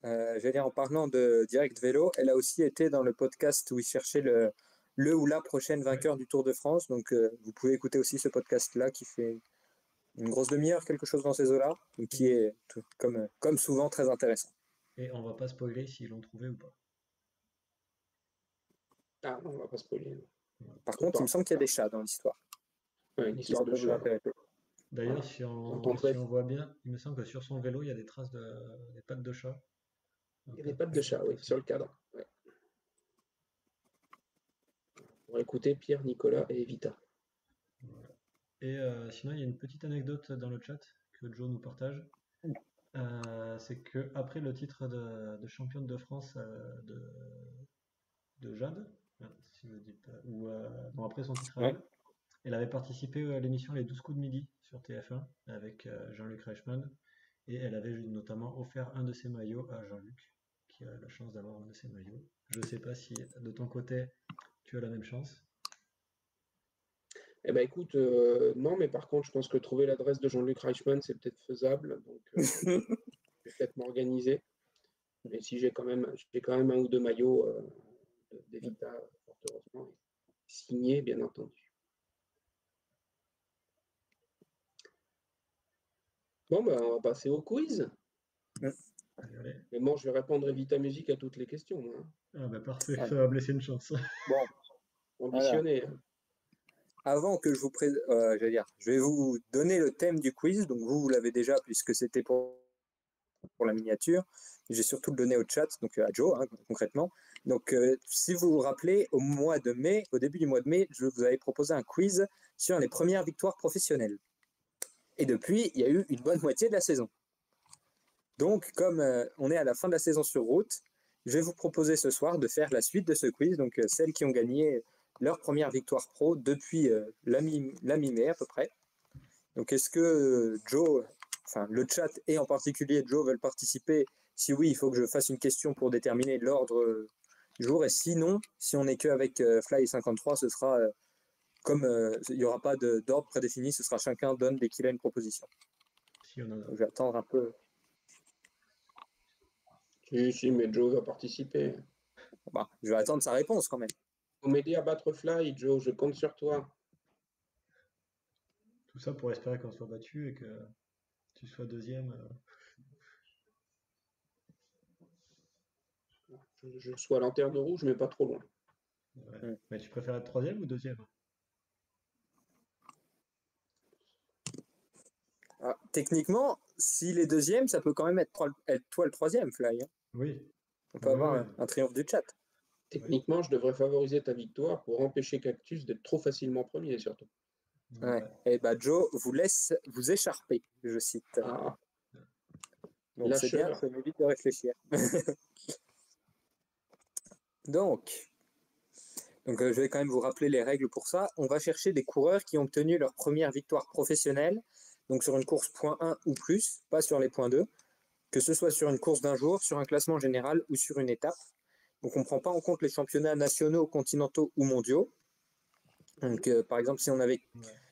J'allais dire, en parlant de Direct Vélo, elle a aussi été dans le podcast où il cherchait le ou la prochaine vainqueur du Tour de France. Donc, vous pouvez écouter aussi ce podcast-là qui fait une grosse demi-heure, quelque chose dans ces eaux-là, qui est, comme souvent, très intéressant. Et on va pas spoiler s'ils l'ont trouvé ou pas. Ah non, on va pas spoiler. Par contre, il me semble qu'il y a des chats dans l'histoire. Ouais, une histoire de chat. D'ailleurs, si on voit bien, il me semble que sur son vélo, il y a des traces des pattes de chat. Il y a des pattes de chat, oui, sur le cadre. Ouais. On va écouter Pierre, Nicolas et Evita. Voilà. Et sinon, il y a une petite anecdote dans le chat que Joe nous partage. C'est que après le titre de championne de France de Jade, si je dis pas, ou non, après son titre à elle avait participé à l'émission Les 12 coups de midi sur TF1 avec Jean-Luc Reichmann, et elle avait notamment offert un de ses maillots à Jean-Luc, qui a la chance d'avoir un de ses maillots. Je sais pas si de ton côté tu as la même chance. Eh ben écoute, non, mais par contre, je pense que trouver l'adresse de Jean-Luc Reichmann, c'est peut-être faisable, donc je vais peut-être m'organiser. Mais si j'ai quand même un ou deux maillots d'Evita, fort heureusement, signés, bien entendu. Bon, ben, on va passer au quiz. Mais bon, je vais répondre Evita Musique à toutes les questions. Hein. Ah bah parfait, ça va me laisser une chance. Bon, conditionné. Voilà. Avant que je vous présente, je vais vous donner le thème du quiz. Donc vous l'avez déjà puisque c'était pour la miniature. J'ai surtout le donné au chat, donc à Joe concrètement. Donc si vous vous rappelez, au début du mois de mai, je vous avais proposé un quiz sur les premières victoires professionnelles. Et depuis, il y a eu une bonne moitié de la saison. Donc comme on est à la fin de la saison sur route, je vais vous proposer ce soir de faire la suite de ce quiz. Donc celles qui ont gagné leur première victoire pro depuis la mi-mai à peu près. Donc est-ce que le chat et en particulier Joe veulent participer? Si oui, il faut que je fasse une question pour déterminer l'ordre du jour. Et sinon, si on n'est qu'avec Fly 53, ce sera comme il n'y aura pas d'ordre prédéfini, ce sera chacun donne dès qu'il a une proposition. Si on en a. Donc, je vais attendre un peu. Si, mais Joe va participer. Bah, je vais attendre sa réponse quand même. Faut m'aider à battre Fly, Joe, je compte sur toi. Tout ça pour espérer qu'on soit battu et que tu sois deuxième. Je sois lanterne rouge, mais pas trop loin. Ouais. Mais tu préfères être troisième ou deuxième? Techniquement, s'il est deuxième, ça peut quand même être toi le troisième, Fly. Hein. Oui. On peut avoir un triomphe du chat. Techniquement, je devrais favoriser ta victoire pour empêcher Cactus d'être trop facilement premier, surtout. Ouais. Et bah Joe vous laisse vous écharper, je cite. Ah. Donc c'est bien, Lâcheur. ça m'évite de réfléchir. Donc, je vais quand même vous rappeler les règles pour ça. On va chercher des coureurs qui ont obtenu leur première victoire professionnelle, donc sur une course point 1 ou plus, pas sur les points 2, que ce soit sur une course d'un jour, sur un classement général ou sur une étape. Donc on ne prend pas en compte les championnats nationaux, continentaux ou mondiaux. Donc par exemple,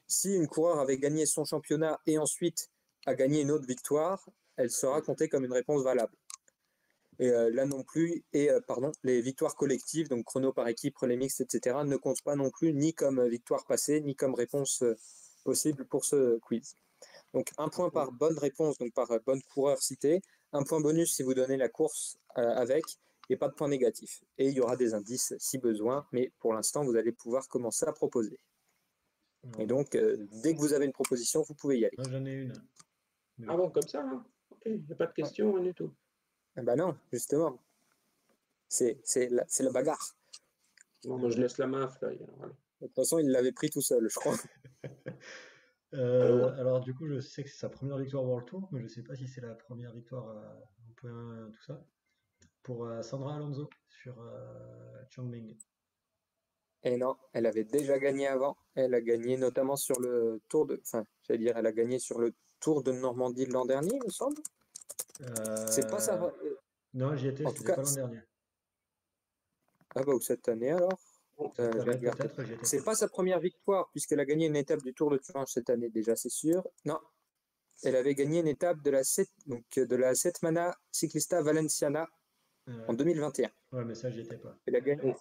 si une coureur avait gagné son championnat et ensuite a gagné une autre victoire, elle sera comptée comme une réponse valable. Et là non plus, les victoires collectives, donc chrono par équipe, relais mixte, etc., ne comptent pas non plus ni comme victoire passée, ni comme réponse possible pour ce quiz. Donc un point par bonne réponse, donc par bonne coureur citée, un point bonus si vous donnez la course avec, et pas de point négatif. Et il y aura des indices si besoin, mais pour l'instant, vous allez pouvoir commencer à proposer. Et donc, dès que vous avez une proposition, vous pouvez y aller. Moi, j'en ai une. Ah bon, comme ça, hein? Ok, il n'y a pas de question, rien du tout. Eh ben non, justement. C'est la bagarre. Bon, moi, je laisse la main à Fly. Alors, allez. De toute façon, il l'avait pris tout seul, je crois. Alors, du coup, je sais que c'est sa première victoire World Tour, mais je sais pas si c'est la première victoire en point tout ça. Pour Sandra Alonso sur Chongming. Et non, elle avait déjà gagné avant. Elle a gagné notamment sur le Tour de... Enfin, j'allais dire, elle a gagné sur le Tour de Normandie l'an dernier, il me semble. C'est pas ça. Non, j'y étais, En tout c'était cas, pas l'an dernier. ah bah, ou cette année alors. Cette Je vais année, regarder. peut-être, j'y étais C'est pas. pas sa première victoire, puisqu'elle a gagné une étape du Tour de Thuringe cette année, déjà, c'est sûr. Non, elle avait gagné une étape de la Setmana Ciclista Valenciana en 2021. Ouais, mais ça, j'y étais pas. Elle a gagné.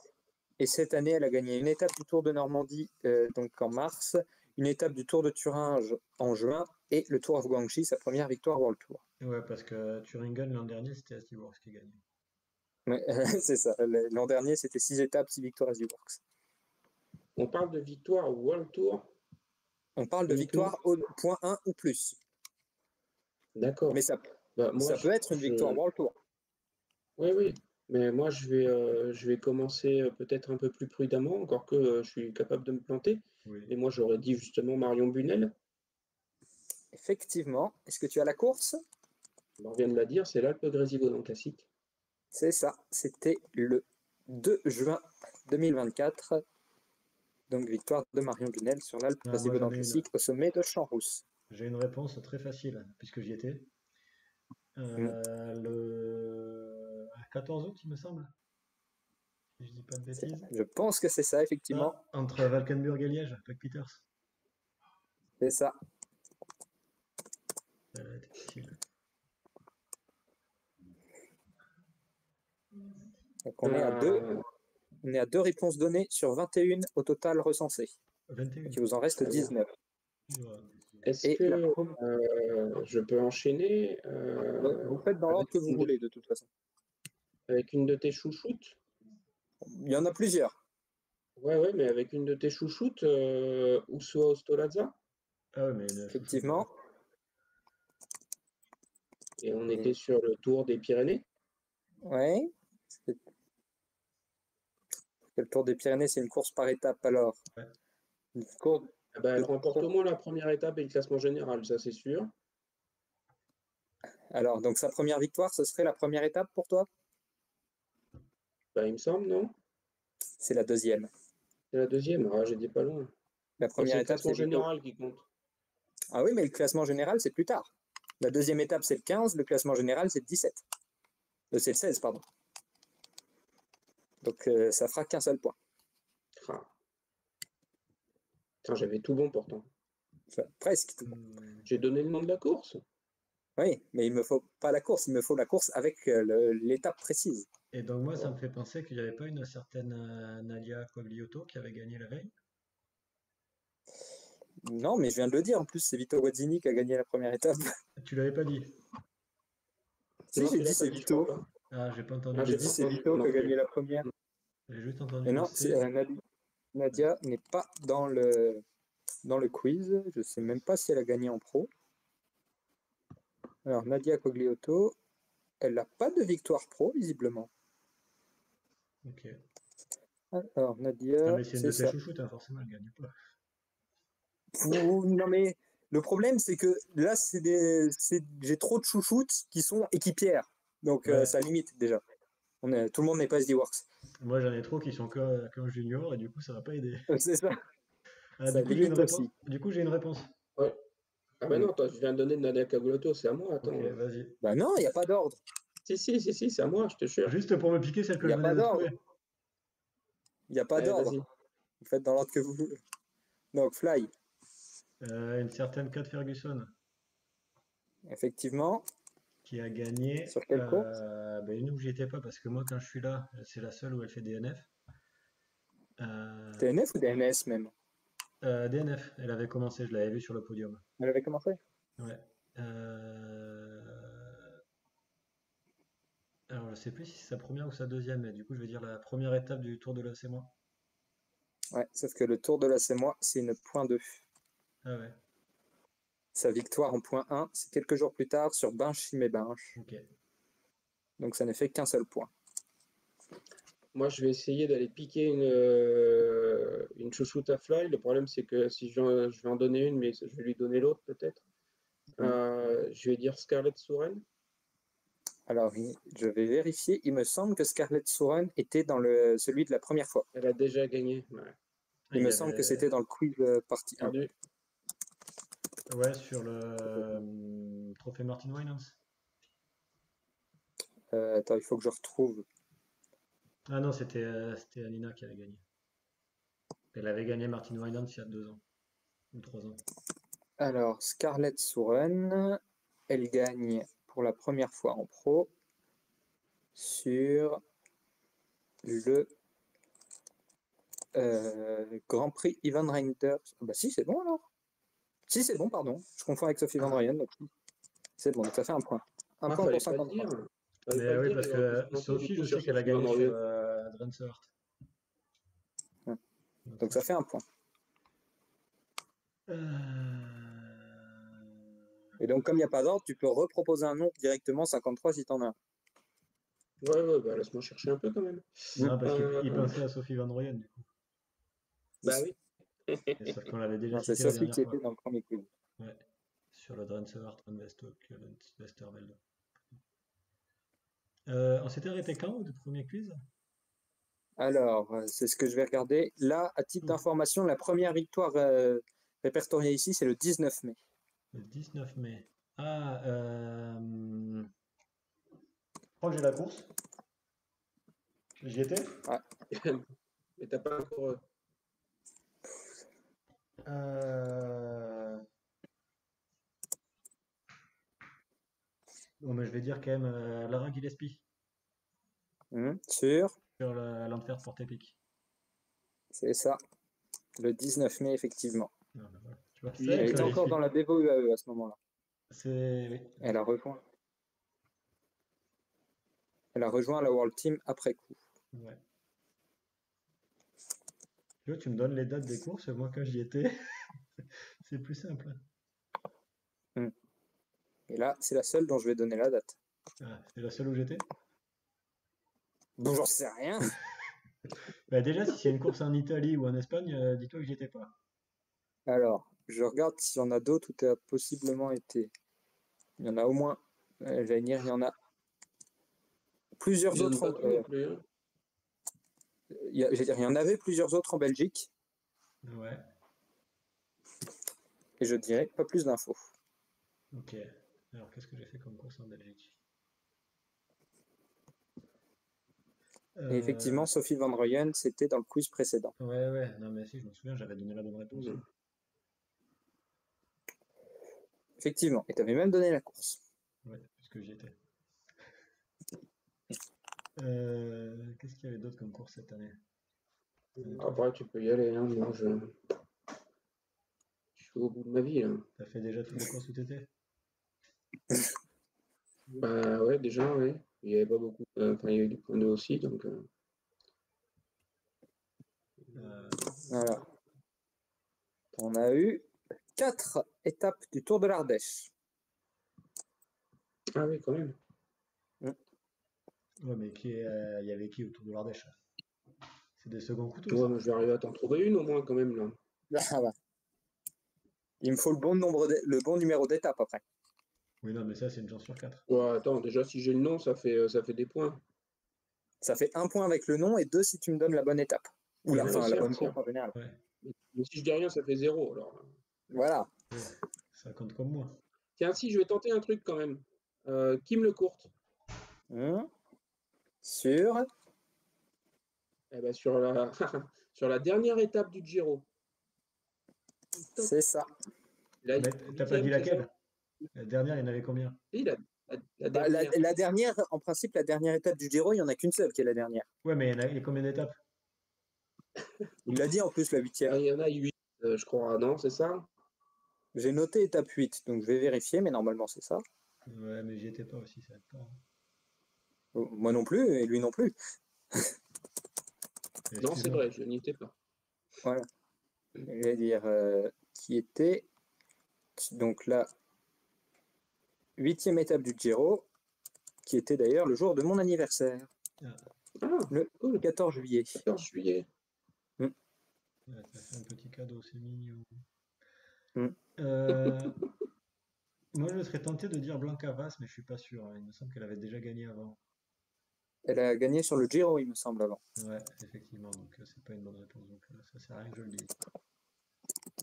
Et cette année, elle a gagné une étape du Tour de Normandie donc en mars, une étape du Tour de Thuringe en juin et le Tour of Guangxi, sa première victoire World Tour. Ouais, parce que Thuringen, l'an dernier, c'était Asty Works qui gagnait. Ouais, c'est ça. L'an dernier, c'était 6 étapes, 6 victoires à Works. On parle de victoire au World Tour. On parle de victoire au point 1 ou plus. D'accord. Mais ça moi, peut être une victoire World Tour. Oui, oui. Mais moi, je vais commencer peut-être un peu plus prudemment, encore que je suis capable de me planter. Oui. Et moi, j'aurais dit justement Marion Bunel. Effectivement. Est-ce que tu as la course? On vient de la dire, c'est l'Alpe Grésivaudan classique. C'est ça. C'était le 2 juin 2024. Donc, victoire de Marion Bunel sur l'Alpe Grésivaudan classique au sommet de Champs-Rousse. J'ai une réponse très facile, puisque j'y étais. Le 14 août, il me semble. Si je dis pas de bêtises. Je pense que c'est ça, effectivement. Ah, entre Valkenburg et Liège, avec Peters. C'est ça. Ça a été difficile. Donc on est à deux réponses données sur 21 au total recensées. 21. Donc il vous en reste 19. Est-ce que je peux enchaîner vous faites dans l'ordre que vous voulez, de toute façon. Avec une de tes chouchoutes? Il y en a plusieurs. Ouais, mais avec une de tes chouchoutes, Ursula Ostolaza. Ah ouais, mais effectivement. Et on était sur le Tour des Pyrénées. Ouais. Le Tour des Pyrénées, c'est une course par étape, alors. Ouais. Une course... Elle remporte au moins la première étape et le classement général, ça c'est sûr. Alors, donc sa première victoire, ce serait la première étape pour toi? Il me semble, non? C'est la deuxième. C'est la deuxième, j'ai dit pas loin. La première étape, c'est le classement général qui compte. Ah oui, mais le classement général, c'est plus tard. La deuxième étape, c'est le 15, le classement général, c'est le 17. C'est le 16, pardon. Donc, ça fera qu'un seul point. Putain, j'avais tout bon pourtant. Enfin, presque. J'ai donné le nom de la course. Oui, mais il me faut pas la course, il me faut la course avec l'étape précise. Et donc moi, ça me fait penser qu'il n'y avait pas une certaine Nadia Cogliotto qui avait gagné la veille. Non, mais je viens de le dire, en plus, c'est Vito Guazzini qui a gagné la première étape. Tu l'avais pas dit? Si, j'ai dit c'est Vito. Ah, j'ai pas entendu. J'ai dit c'est Vito qui a gagné la première. J'ai juste entendu. Mais non, Nadia n'est pas dans le quiz. Je sais même pas si elle a gagné en pro. Alors, Nadia Cogliotto, elle n'a pas de victoire pro, visiblement. Ok. Alors, Nadia. Ah, mais c'est une de tes chouchoutes, hein, forcément, elle gagne pas. Non, mais Le problème, c'est que là, j'ai trop de chouchoutes qui sont équipières. Donc, Ouais. ça limite déjà. Tout le monde n'est pas SD-Works. Moi, j'en ai trop qui sont que junior et du coup, ça va pas aider. C'est ça. Ah, Ça du coup, j'ai une limite réponse. aussi. Du coup, j'ai une réponse. Ouais. Ah bah Mm. non, toi, je viens de donner de Nadia Cagulato, c'est à moi, attends. Ok, vas-y. Bah non, il n'y a pas d'ordre. Si, c'est à moi, je te jure. Juste pour me piquer celle Il que n'y je a venais pas de d'ordre. trouver. Il n'y a pas Allez, d'ordre. vas-y. Vous faites dans l'ordre que vous voulez. Donc, Fly, Une certaine Cat Ferguson effectivement. qui a gagné. Sur quelle course? Ben, une où j'y étais pas parce que moi, quand je suis là, c'est la seule où elle fait DNF. TNF ou DNS même? DNF, elle avait commencé, je l'avais vu sur le podium. Elle avait commencé? Ouais. Alors, je sais plus si c'est sa première ou sa deuxième, mais du coup, je vais dire la première étape du Tour de l'Océan. Ouais, sauf que le Tour de la CMOI, c'est une point 2. Ah ouais, Sa victoire en point 1, c'est quelques jours plus tard sur Binche-Chimay-Binche. ok. Donc, ça n'est fait qu'un seul point. Moi, je vais essayer d'aller piquer une chouchoute à Fly. Le problème, c'est que si je vais en donner une, mais je vais lui donner l'autre peut-être. Je vais dire Scarlett Soren. Alors, je vais vérifier. Il me semble que Scarlett Soren était dans celui de la première fois. Elle a déjà gagné. Ouais. Il me semble que c'était dans le quiz partie 1. Perdu. Ouais, sur le trophée Martin Winans. Attends, il faut que je retrouve. Ah non, c'était Anina qui avait gagné. Elle avait gagné Martin Winans il y a 2 ans. Ou 3 ans. Alors, Scarlett Soren, elle gagne pour la première fois en pro sur le Grand Prix Ivan Reinders. Bah si, c'est bon alors. Si, c'est bon, pardon. Je confonds avec Sophie Van Ryen. C'est bon, donc ça fait un point. Un point Fallait pour pas le 53. dire. Fallait Mais pas le oui, dire, parce il aurait pu se que planter, du Sophie, coup, je sur sais qu'elle a Sophie Van gagné sur Ryen. Drancer. Donc ça fait un point. Et donc, comme il n'y a pas d'ordre, tu peux reproposer un nom directement 53 si tu en as un. Ouais, bah laisse-moi chercher un peu quand même. Non, parce qu'il pensait à Sophie Van Rooyen, du coup. Bah oui. Et sauf qu'on l'avait déjà Non, c'est cité la Sophie dernière qui fois. était dans le premier quiz. Ouais. Sur le Drancer, Westervelde. On s'était arrêté quand au premier quiz? Alors, c'est ce que je vais regarder. Là, à titre d'information, la première victoire répertoriée ici, c'est le 19 mai. Le 19 mai. Ah, je crois que j'ai la course. J'y étais? Mais t'as pas encore. Bon, mais je vais dire quand même Lara Gillespie Sûr, sur l'Antwerp Porte Epic. c'est ça. Le 19 mai, effectivement. Non, mais voilà. Tu vois, Oui, Elle ça, était j'y encore suis. dans la Devo UAE à ce moment-là. Oui. Elle a rejoint la World Team après coup. Ouais. Tu vois, tu me donnes les dates des courses, moi quand j'y étais, c'est plus simple. Et là, c'est la seule dont je vais donner la date. Ah, c'est la seule où j'étais? Bon, j'en sais rien. Bah déjà, si c'est une course en Italie ou en Espagne, dis-toi que j'y étais pas. Alors, je regarde s'il y en a d'autres où tu as possiblement été. Il y en a au moins, j'allais dire, il y en a plusieurs Ils donnent autres. pas tout non plus. Hein. J'allais dire, il y en avait plusieurs autres en Belgique. Ouais, Et je dirais pas plus d'infos. ok. Alors, qu'est-ce que j'ai fait comme course en Belgique? Et effectivement, Sophie Van Rooyen, c'était dans le quiz précédent. Ouais, non mais si, je me souviens, j'avais donné la bonne réponse. Effectivement, et tu avais même donné la course. Ouais, puisque j'y étais. Qu'est-ce qu'il y avait d'autre comme course cette année? Après, tu peux y aller. Hein. Moi, je suis au bout de ma vie. Là. T'as fait déjà toutes les courses où t'étais? Bah ouais, déjà, ouais. Il y avait pas beaucoup. Enfin, il y avait du point 2 aussi, donc. Voilà. On a eu 4 étapes du Tour de l'Ardèche. Ah oui, quand même. Ouais, mais il y avait qui autour de l'Ardèche? C'est des seconds couteaux, Ouais, ça. moi, je vais arriver à t'en trouver une au moins, quand même, là. Ah bah. Il me faut le bon numéro d'étape après. Oui, non, mais ça, c'est une chance sur 4. Ouais, attends, déjà, si j'ai le nom, ça fait des points. Ça fait 1 point avec le nom et 2 si tu me donnes la bonne étape. Ou la, Ouais, enfin, la bonne certes. course en général. Ouais, Mais si je dis rien, ça fait 0. Alors. Voilà. ouais, ça compte comme moi. Tiens, si, je vais tenter un truc quand même. Kim Le Courte. Sur. Eh ben, sur la... sur la dernière étape du Giro. C'est ça. La Mais t'as pas 8e, dit c'est ça? laquelle? La dernière, il y en avait combien? Oui, la Bah, dernière. la dernière, en principe, la dernière étape du Giro, il n'y en a qu'une seule qui est la dernière. Ouais, mais il y a combien d'étapes? Il l'a dit en plus, la 8e. Il y en a 8, je crois. Non, c'est ça? J'ai noté étape 8, donc je vais vérifier, mais normalement c'est ça. Ouais, mais j'y étais pas aussi, ça aide pas, hein. Moi non plus, et lui non plus. Non, c'est Excuse-moi. vrai, je n'y étais pas. Voilà. Je vais dire qui était. Donc la 8e étape du Giro, qui était d'ailleurs le jour de mon anniversaire, Ah, le cool. 14 juillet. 14 juillet. Ouais, t'as fait un petit cadeau, c'est mignon. Mm. Moi, je serais tenté de dire Blanca Vas, mais je suis pas sûr, hein. Il me semble qu'elle avait déjà gagné avant. Elle a gagné sur le Giro, il me semble, avant. Ouais, effectivement, donc c'est pas une bonne réponse, donc ça sert à rien que je le dise.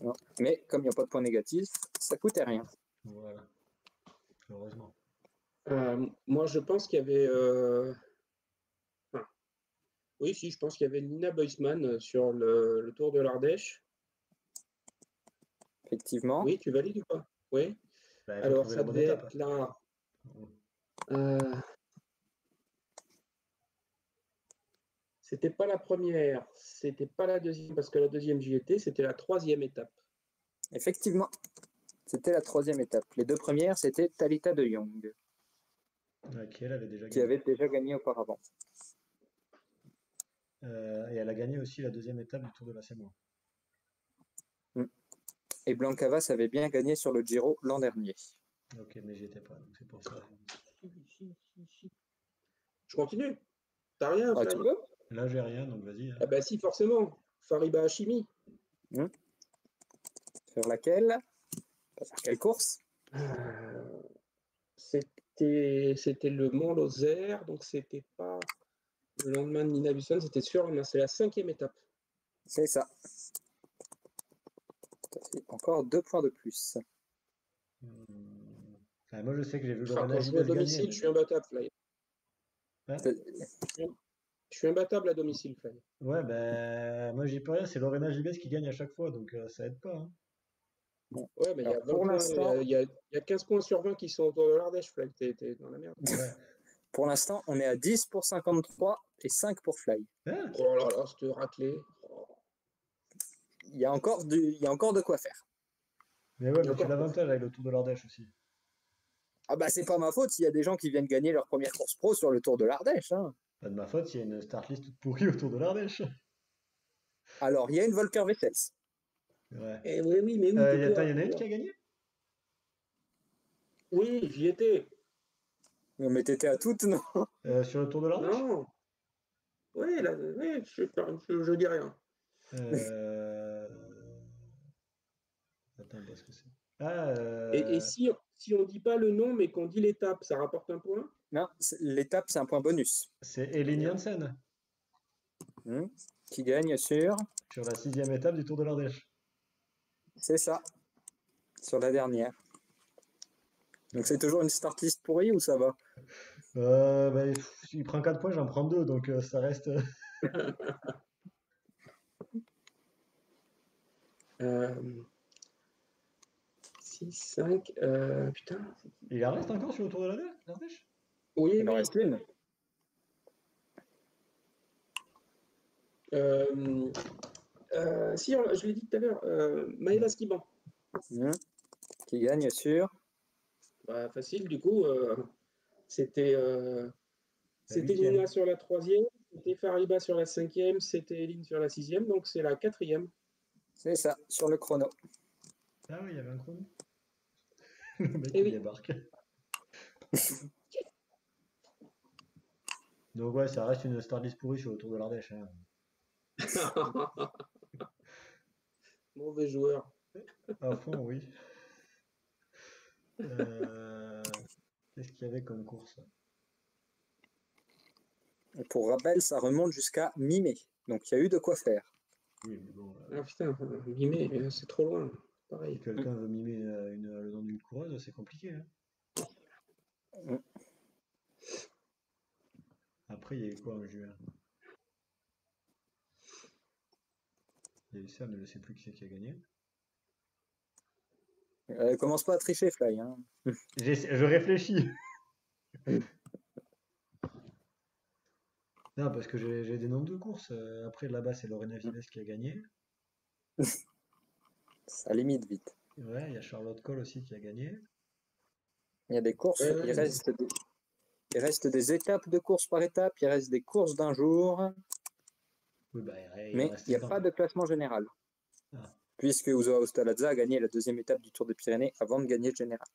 Non. Mais comme il n'y a pas de point négatif, ça coûtait rien. Voilà, heureusement. Moi, je pense qu'il y avait. Enfin, oui, si, je pense qu'il y avait Nina Boisman sur le Tour de l'Ardèche. Effectivement. Oui, tu valides ou pas? Oui. Bah, il faut Alors, trouver la ça bonne devait étape. être là. Euh, C'était pas la première, c'était pas la deuxième, parce que la deuxième j'y étais, c'était la 3e étape. Effectivement, c'était la 3e étape. Les 2 premières, c'était Talita de Jong, Qui elle avait déjà qui gagné. avait déjà gagné auparavant. Et elle a gagné aussi la deuxième étape du Tour de la Semois. Et Blancavas avait bien gagné sur le Giro l'an dernier. Ok, mais j'y étais pas, donc c'est pour ça. Je continue. T'as rien, Ah, tu Fly? peux? Là, j'ai rien, donc vas-y, hein. Ah bah si, forcément. Fariba Hashimi. Sur laquelle? Sur quelle course? C'était le Mont Lozère, donc c'était pas le lendemain de Nina Buson, c'était sûr, c'est la 5e étape. C'est ça. Ça fait encore 2 points de plus. Ah, moi, je sais que j'ai vu Quand Lorena je joue à Gilles gagner. domicile, Mais je suis imbattable, Fly. Hein? Je suis imbattable à domicile, Fly. Ouais, ben moi, j'y peux rien, c'est Lorena Gilles qui gagne à chaque fois, donc ça aide pas, hein. Ouais, mais il y a Alors, 20 pour points, l'instant, il y a 15 points sur 20 qui sont autour de l'Ardèche, Fly. T'es dans la merde. Ouais. pour l'instant, on est à 10 pour 53 et 5 pour Fly. Hein? Oh là là, c'était raclé. Il y a encore de quoi faire. Mais ouais, mais tu as Encore l'avantage avec le Tour de l'Ardèche aussi. Ah bah c'est pas ma faute s'il y a des gens qui viennent gagner leur première course pro sur le Tour de l'Ardèche, hein. Pas de ma faute, il y a une start list toute pourrie au Tour de l'Ardèche. Alors, il y a une Volker Wessels. Ouais. Eh oui, oui, mais oui, Il y tais-toi. en a une qui a gagné? Oui, j'y étais. Mais t'étais à toutes, non? Sur le Tour de l'Ardèche? Non. Oui, là, oui, je dis rien. Euh... Attends, parce que c'est. Ah, Et si on dit pas le nom, mais qu'on dit l'étape, ça rapporte un point? Non, l'étape, c'est un point bonus. c'est Elin Janssen, Qui gagne sur... sur la 6e étape du Tour de l'Ardèche. C'est ça. Sur la dernière. Donc c'est toujours une start list pourrie ou ça va? Il prend 4 points, j'en prends 2, donc ça reste. 6, 5, putain. Il en reste encore sur le Tour de l'Ardèche? Oui, Il en oui. reste une. Si, je l'ai dit tout à l'heure, Maëva Skiban. Qui gagne sur... Bah, facile, du coup, c'était c'était 8e. Nina sur la 3e, c'était Fariba sur la 5e, c'était Eline sur la 6e, donc c'est la 4e. C'est ça, sur le chrono. Ah oui, il y avait un chrono. Le mec, Eh il oui. débarque. Donc ouais, ça reste une start list pourrie sur le Tour de l'Ardèche, hein. Mauvais joueur. À fond, oui. Qu'est-ce qu'il y avait comme course? Et pour rappel, ça remonte jusqu'à mi-mai. Donc il y a eu de quoi faire. Oui, mais bon, Ah putain, mi-mai, c'est trop loin. si Pareil. quelqu'un veut mimer le nom d'une coureuse, c'est compliqué, hein. Après, il y a eu quoi en juin? Il y a eu ça, mais je ne sais plus qui c'est qui a gagné. Commence pas à tricher, Fly. Hein. Je réfléchis. Non, parce que j'ai des noms de courses. Après, là-bas, c'est Lorena Vives qui a gagné. Ça limite vite. Ouais, il y a Charlotte Cole aussi qui a gagné. Il y a des courses, Ouais, il reste des étapes de course par étape, il reste des courses d'un jour, Oui, bah, il en mais il restait n'y a dedans. pas de classement général. Ah. Puisque Uzo Austaladza a gagné la deuxième étape du Tour des Pyrénées avant de gagner le général.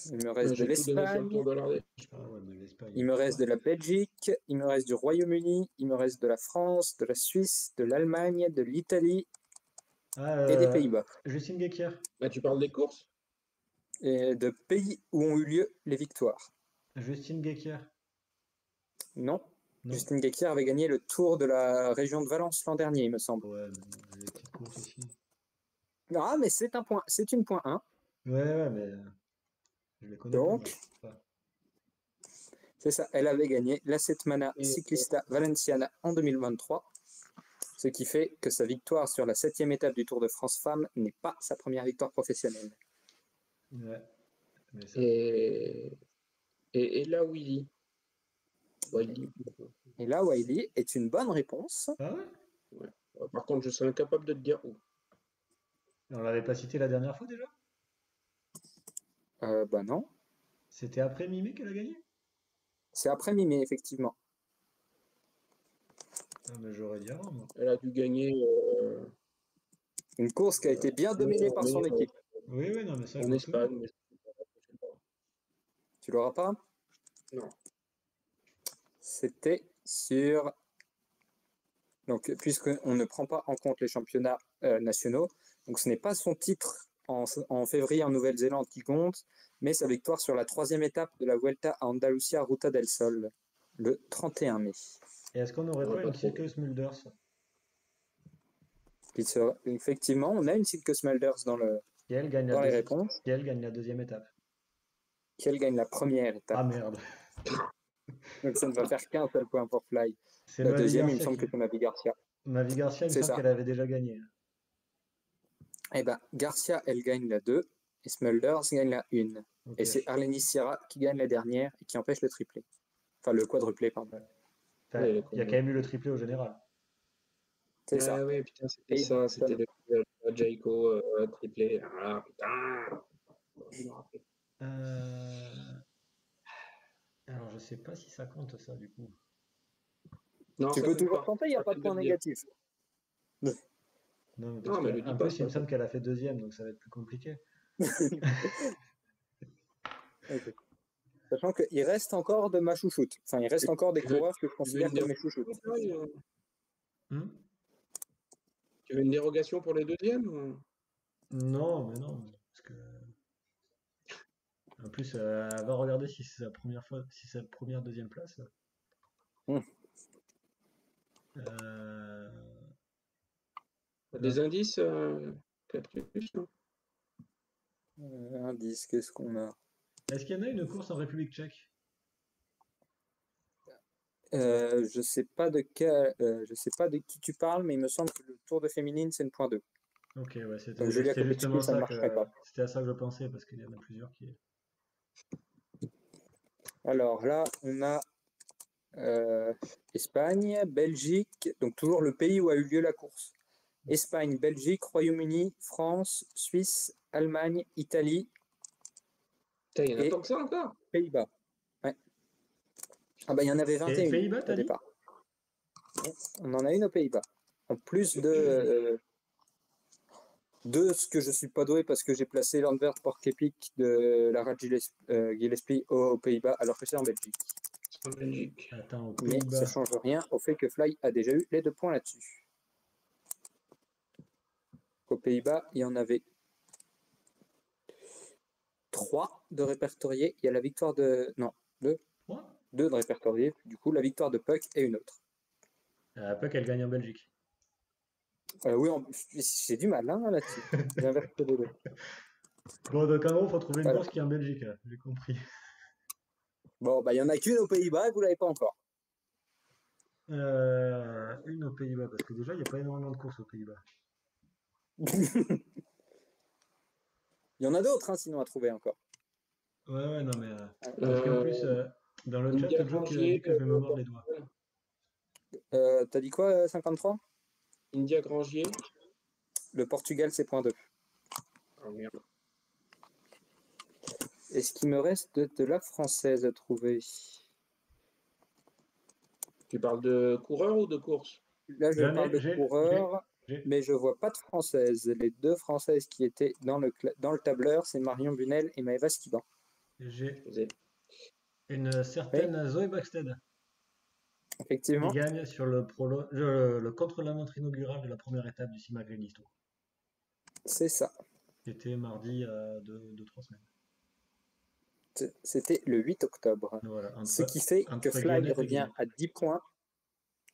Il me reste de j'ai tout donné sur le l'Espagne, Tour de l'Ardèche. Ah ouais, mais l'Espagne. il me reste de la Belgique, il me reste du Royaume-Uni, il me reste de la France, de la Suisse, de l'Allemagne, de l'Italie et des Pays-Bas. Justine Guéquier. Là, tu parles des courses? Et de pays où ont eu lieu les victoires. Justine Guéquier. Non. Non. Justine Guéquier avait gagné le Tour de la région de Valence l'an dernier, il me semble. Ouais, mais bon, j'ai des petites courses aussi. Ah, mais c'est un point, c'est une point 1. Ouais, mais je les connais Donc, pas. Moi. c'est ça, elle avait gagné la Setmana Et- Ciclista Valenciana en 2023, ce qui fait que sa victoire sur la 7e étape du Tour de France Femmes n'est pas sa première victoire professionnelle. Ouais. Mais ça... Et là, Willy. Willy. Et là, Wiley est une bonne réponse. Ah ouais? Ouais. Par contre, je serais incapable de te dire où. On l'avait pas cité la dernière fois déjà? Bah non, C'était après Mimé qu'elle a gagné? c'est après mi-mai, effectivement. Ah, mais j'aurais dit avant, moi. Elle a dû gagner Une course qui a été bien dominée par son équipe. Oui, non, mais ça, je en m'en souviens. Espagne. Tu l'auras pas? Non. C'était sur... Donc, puisqu'on ne prend pas en compte les championnats nationaux, donc ce n'est pas son titre en février en Nouvelle-Zélande qui compte, mais sa victoire sur la 3e étape de la Vuelta à Andalucía Ruta del Sol, le 31 mai. Et est-ce qu'on n'aurait On va pas pas une trop. Silke Smulders? Effectivement, on a une Silke Smulders dans Qui elle gagne les réponses, Qui elle gagne la deuxième étape. qui elle gagne la première étape. Ah merde. Donc ça ne va faire qu'un seul point pour Fly. C'est La Mavi deuxième, il me Garcia semble que c'est Mavi Garcia. Mavi Garcia, il me C'est semble ça. qu'elle avait déjà gagné. Eh bien, Garcia, elle gagne la 2 et Smulders gagne la 1. Ok. Et c'est Arlenis Sierra qui gagne la dernière et qui empêche le triplé. Enfin, le quadruplé, pardon. Enfin, Ouais, il y a quand même eu le triplé au général. C'est ça. Ah ouais, putain, c'était Et ça. C'était le Jayco triplé. Ah putain. Je me rappelle. Alors, je sais pas si ça compte, ça, du coup. Non, tu ça peux compte toujours pas. tenter, il n'y a pas de point négatif. Non, mais parce Non, mais que, le dis en pas, plus, il me ça. semble qu'elle a fait deuxième, donc ça va être plus compliqué. Okay. Sachant qu'il reste encore de ma chouchoute. Enfin, il reste encore des Tu veux- coureurs que je considère une comme mes chouchoutes. Hmm. Tu veux une dérogation pour les deuxièmes Non, mais non. Parce que... En plus, elle va regarder si c'est sa première fois, si c'est sa première, deuxième place. Hmm. Des indices peut-être plus, non Indice, qu'est-ce qu'on a? Est-ce qu'il y en a une course en République tchèque? Je sais pas de qui tu parles, mais il me semble que le Tour de féminine, c'est une point 2. Ok, ouais, Donc c'était Julia justement Kopechki, ça ne ça marcherait que pas. c'était à ça que je pensais parce qu'il y en a plusieurs qui. Alors là, on a Espagne, Belgique, donc toujours le pays où a eu lieu la course. Espagne, Belgique, Royaume-Uni, France, Suisse, Allemagne, Italie Putain, il y en a et tant que ça encore. Pays-Bas. Ouais. Ah bah il y en avait Et 21 Pays-Bas, au t'as dit? départ. On en a une aux Pays-Bas. En plus de ce que je suis pas doué parce que j'ai placé l'Anvers Pork Epic de la Rad Gillespie aux Pays-Bas alors que c'est en Belgique. En Belgique. Attends, aux Mais Pays-Bas. ça change rien au fait que Fly a déjà eu les 2 points là-dessus. Aux Pays-Bas, il y en avait 3 de répertoriés. Il y a la victoire de... Non, 2. Quoi 2 de répertoriés. Du coup, la victoire de Puck et une autre. Puck, elle gagne en Belgique. Oui, j'ai du mal hein, là-dessus. J'ai inversé les deux. Bon, donc en gros, faut trouver une Voilà. course qui est en Belgique, là. J'ai compris. Bon, bah, il n'y en a qu'une aux Pays-Bas et vous ne l'avez pas encore. Une aux Pays-Bas, parce que déjà, il n'y a pas énormément de courses aux Pays-Bas. Il y en a d'autres, hein, sinon à trouver encore. Ouais, non, mais. Parce qu'en plus, dans le chat, India Joe qui a dit que je vais me mordre les doigts. T'as dit quoi, 53? India Grangier. Le Portugal, c'est point 2. Ah merde. Est-ce qu'il me reste de la française à trouver? Tu parles de coureur ou de course? Là, je parle de coureurs, mais je vois pas de françaises. Les 2 françaises qui étaient dans le tableur, c'est Marion Bunel et Maëva Skiban. J'ai une certaine Zoé Baxted Effectivement. qui gagne sur le contre-la-montre inaugural de la première étape du Simagreen Tour. C'est ça. C'était mardi de 3 semaines. C'était le 8 octobre. Voilà, ce qui fait que Fly revient à 10 points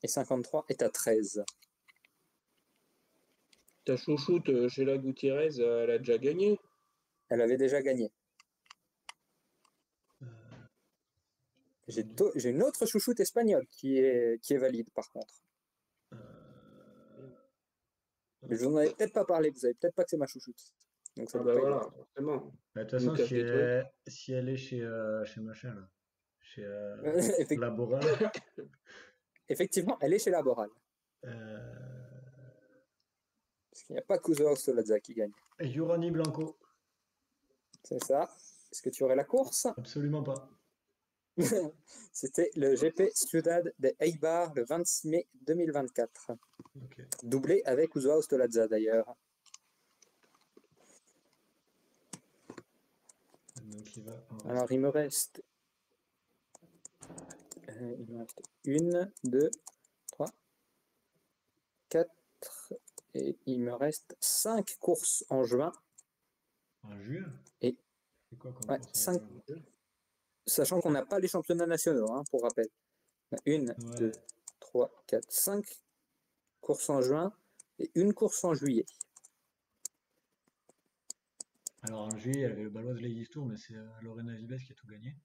et 53 est à 13. Ta chouchoute, Sheila Gutiérrez, elle a déjà gagné. Elle avait déjà gagné. J'ai une autre chouchoute espagnole qui est valide par contre. Mais je vous en avais peut-être pas parlé, vous savez peut-être pas que c'est ma chouchoute. Donc ça voilà, forcément. De toute façon, si elle est chez machin, là, chez Laboral. Effectivement, elle est chez Laboral. Parce qu'il n'y a pas Kuzo Stolazza qui gagne. Jurani Blanco. C'est ça. Est-ce que tu aurais la course? Absolument pas. C'était le GP Ciudad de Eibar le 26 mai 2024. Okay. Doublé avec Kuzo Stolazza d'ailleurs. Alors il me reste 1, 2, 3, 4 et il me reste 5 courses en juin. En juin? Et c'est quoi comme ouais, 5, sachant qu'on n'a pas les championnats nationaux, hein, pour rappel. 1, 2, 3, 4, 5 courses en juin et une course en juillet. Alors en juillet, il y avait le Baloise Ladies Tour, mais c'est Lorena Vibes qui a tout gagné.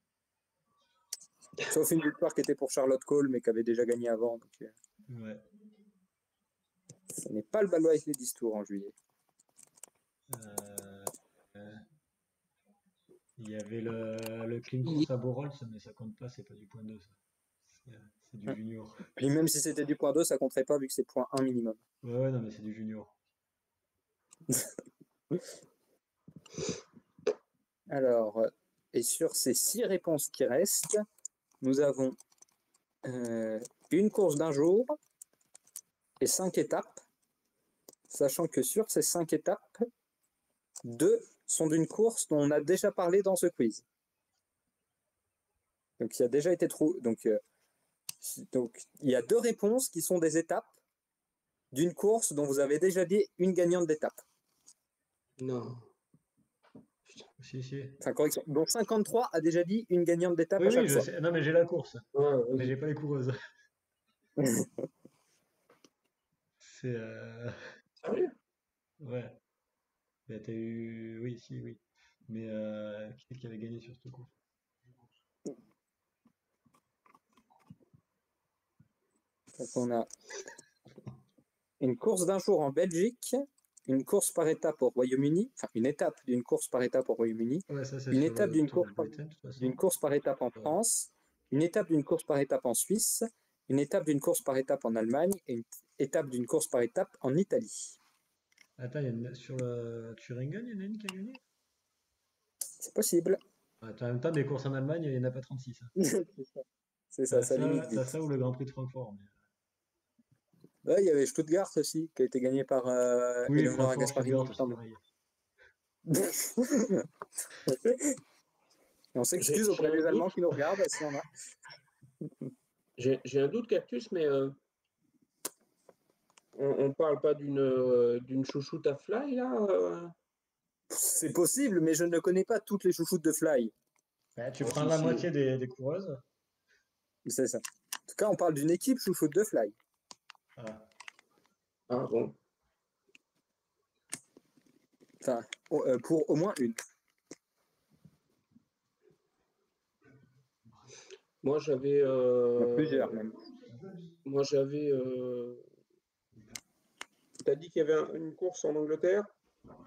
Sauf une victoire qui était pour Charlotte Cole, mais qui avait déjà gagné avant. Donc, ouais. Ce n'est pas le Baloise Ladies Tour en juillet. Il y avait le Clean Course à Borolz, mais ça compte pas, c'est pas du point 2, ça. C'est du junior. Puis même si c'était du point 2, ça compterait pas vu que c'est point 1 minimum. Ouais, non, mais c'est du junior. Alors, et sur ces 6 réponses qui restent, nous avons une course d'un jour et 5 étapes, sachant que sur ces 5 étapes, 2 sont d'une course dont on a déjà parlé dans ce quiz. Donc il a déjà été trop. Donc il y a 2 réponses qui sont des étapes d'une course dont vous avez déjà dit une gagnante d'étape. Non. Si. Enfin, correction. Donc 53 a déjà dit une gagnante d'étape à chaque fois. Sais. Non, mais j'ai la course. Ouais, mais j'ai pas les coureuses. C'est. Sérieux? Ouais. Bah, t'as eu. Oui. Mais qui c'est qui avait gagné sur cette course? Donc on a une course d'un jour en Belgique, une course par étape au Royaume-Uni, enfin une étape d'une course par étape au Royaume-Uni, une étape d'une course par étape en France, une étape d'une course par étape en Suisse, une étape d'une course par étape en Allemagne et une étape d'une course par étape en Italie. Attends, sur le Thuringen, il y en a une qui a gagné? C'est possible. Attends, en même temps, des courses en Allemagne, il n'y en a pas 36. Hein. C'est ça, ça limite. T'as ça ou le Grand Prix de Francfort. Mais... Ouais, il y avait Stuttgart aussi, qui a été gagné par Eleonora Gasparini. On s'excuse auprès des Allemands qui nous regardent, si on a. J'ai un doute, Cactus, mais on parle pas d'une chouchoute à fly, là C'est possible, mais je ne connais pas toutes les chouchoutes de Fly. Bah, tu Oh, prends si, la si. moitié des coureuses. C'est ça. En tout cas, on parle d'une équipe chouchoute de Fly. Ah. Ah bon. Enfin, pour au moins une. Moi, j'avais. Il y en a plusieurs même. Moi, j'avais. T'as dit qu'il y avait une course en Angleterre,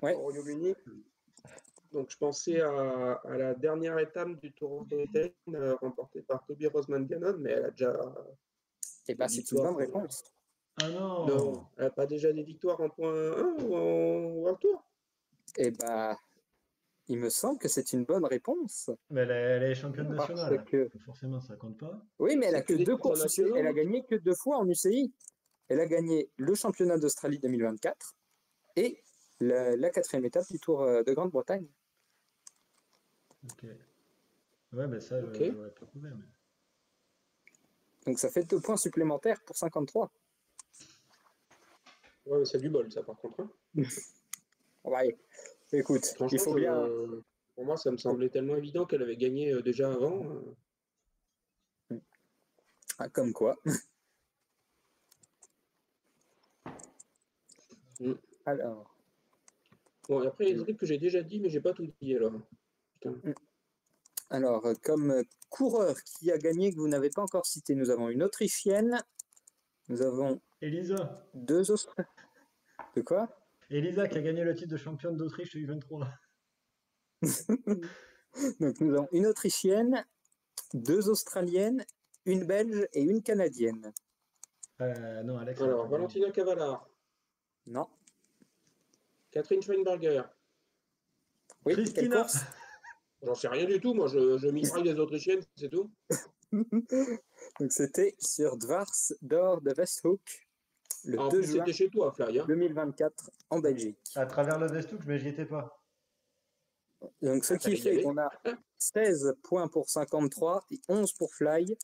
Ouais. au Royaume-Uni. Donc, je pensais à la dernière étape du Tour of Britain, remportée par Toby Rosman Gannon, mais elle a déjà. Et bah, des c'est une victoires. bonne réponse. Ah non! Non, elle n'a pas déjà des victoires en point 1 ou en World Tour? Et bah, il me semble que c'est une bonne réponse. Mais elle est championne Parce nationale. que... Donc forcément, ça compte pas. Oui, mais elle a C'est que que des deux titres courses UCI. Elle a nationaux. gagné que 2 fois en UCI. Elle a gagné le championnat d'Australie 2024 et la 4e étape du Tour de Grande-Bretagne. Ok. Ouais, mais ça, Ok. j'aurais pas trouvé. Mais... Donc ça fait 2 points supplémentaires pour 53. Ouais, mais c'est du bol, ça, par contre. Hein. Ouais. Écoute, il Franchement, faut bien... pour moi, ça me semblait tellement évident qu'elle avait gagné déjà avant. Ah, comme quoi. Mm. Alors, Bon, et après, il y a des trucs que j'ai déjà dit, mais j'ai pas tout dit alors. Putain. comme coureur qui a gagné, que vous n'avez pas encore cité, nous avons une Autrichienne, nous avons Elisa! 2 Australiennes. De quoi? Elisa qui a gagné le titre de championne d'Autriche U23. Donc nous avons une Autrichienne, 2 Australiennes, une Belge et une Canadienne. Non, Alex. Alors, Valentina Cavallard, Non. Catherine Schweinberger. Oui, quelle Christina! course? J'en sais rien du tout, moi je mitraille les Autrichiennes, c'est tout. Donc c'était sur Dwars d'Or de Westhoek, le En 2 plus, juin c'était chez toi, Fly. Hein. 2024 en Belgique. À travers le Vestouk, mais j'y étais pas. Donc ce qui Fallait y fait aller. qu'on a 16 points pour 53 et 11 pour Fly.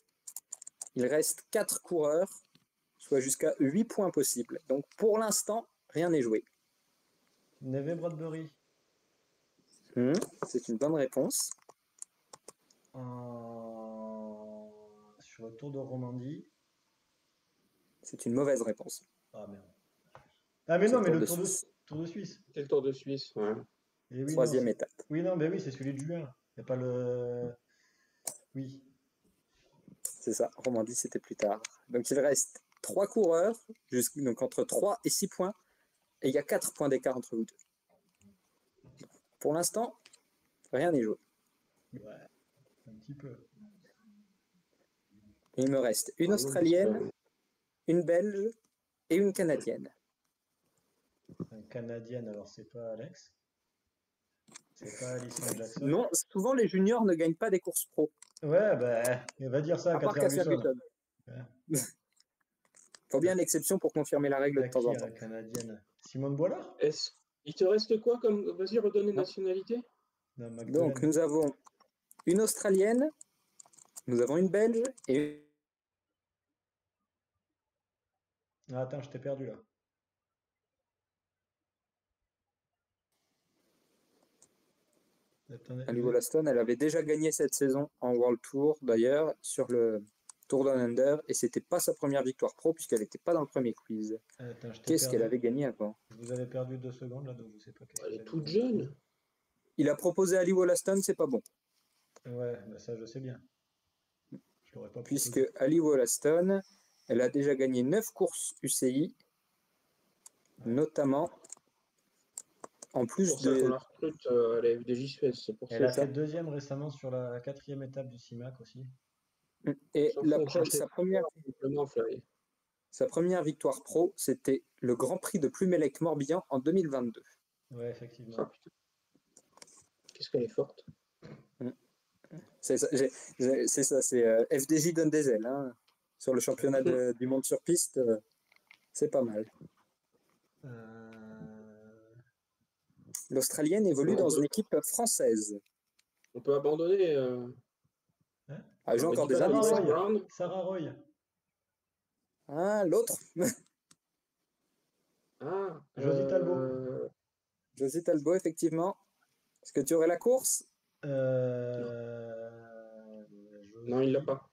Il reste 4 coureurs, soit jusqu'à 8 points possibles. Donc pour l'instant, rien n'est joué. Neve Bradbury. C'est une bonne réponse. Sur le Tour de Romandie. C'est une mauvaise réponse. Ah merde. Ah mais C'est non, le mais Tour le de Tour de, Suisse. Tour de Suisse. C'est le Tour de Suisse, ouais. Et oui, 3e étape. Oui, non, mais oui, c'est celui de juin. Il n'y a pas le... Oui. C'est ça, Romandie, c'était plus tard. Donc il reste 3 coureurs, donc entre 3 et 6 points, et il y a 4 points d'écart entre vous deux. Pour l'instant, rien n'est joué. Ouais, un petit peu. Il me reste une Australienne, une Belge et une Canadienne. Un Canadienne, alors c'est pas Alex. C'est pas Alison Jackson. Non, souvent les juniors ne gagnent pas des courses pro. Ouais, bah, il va dire ça à À part Catherine Ferguson. Ouais. Faut bien une exception pour confirmer la règle de temps en temps. La Canadienne. Simone Boilard? Il te reste quoi comme. Vas-y, redonne les nationalités. Non, Donc nous avons une Australienne, nous avons une Belge et Ah, attends, je t'ai perdu là. Attendez, Ali Wollaston, elle avait déjà gagné cette saison en World Tour d'ailleurs sur le Tour Down Under et c'était pas sa première victoire pro puisqu'elle n'était pas dans le premier quiz. Qu'est-ce qu'elle avait gagné avant? Je vous avais perdu 2 secondes là, donc je sais pas. Elle est toute jeune. Il a proposé Ali Wollaston, c'est pas bon. Ouais, bah ça je sais bien. Je l'aurais pas Puisque proposé. Ali Wollaston, elle a déjà gagné 9 courses UCI, notamment en plus pour ça qu'on la recrute à la FDJ Suez. C'est pour Elle a ça. fait deuxième récemment sur la 4e étape du CIMAC aussi. Et sa première victoire pro, c'était le Grand Prix de Plumelec-Morbihan en 2022. Ouais, effectivement. Ah, putain. Qu'est-ce qu'elle est forte. C'est ça, c'est FDJ donne des ailes. Hein. Sur le championnat du monde sur piste, c'est pas mal. L'Australienne évolue dans une équipe française. On peut abandonner Hein? Ah, j'ai On encore dit des pas Sarah indices. Alexis Roy. Brown. Sarah Roy. Ah, l'autre. Ah, Josie Talbot. Josie Talbot, effectivement. Est-ce que tu aurais la course? non, il l'a Josie. pas.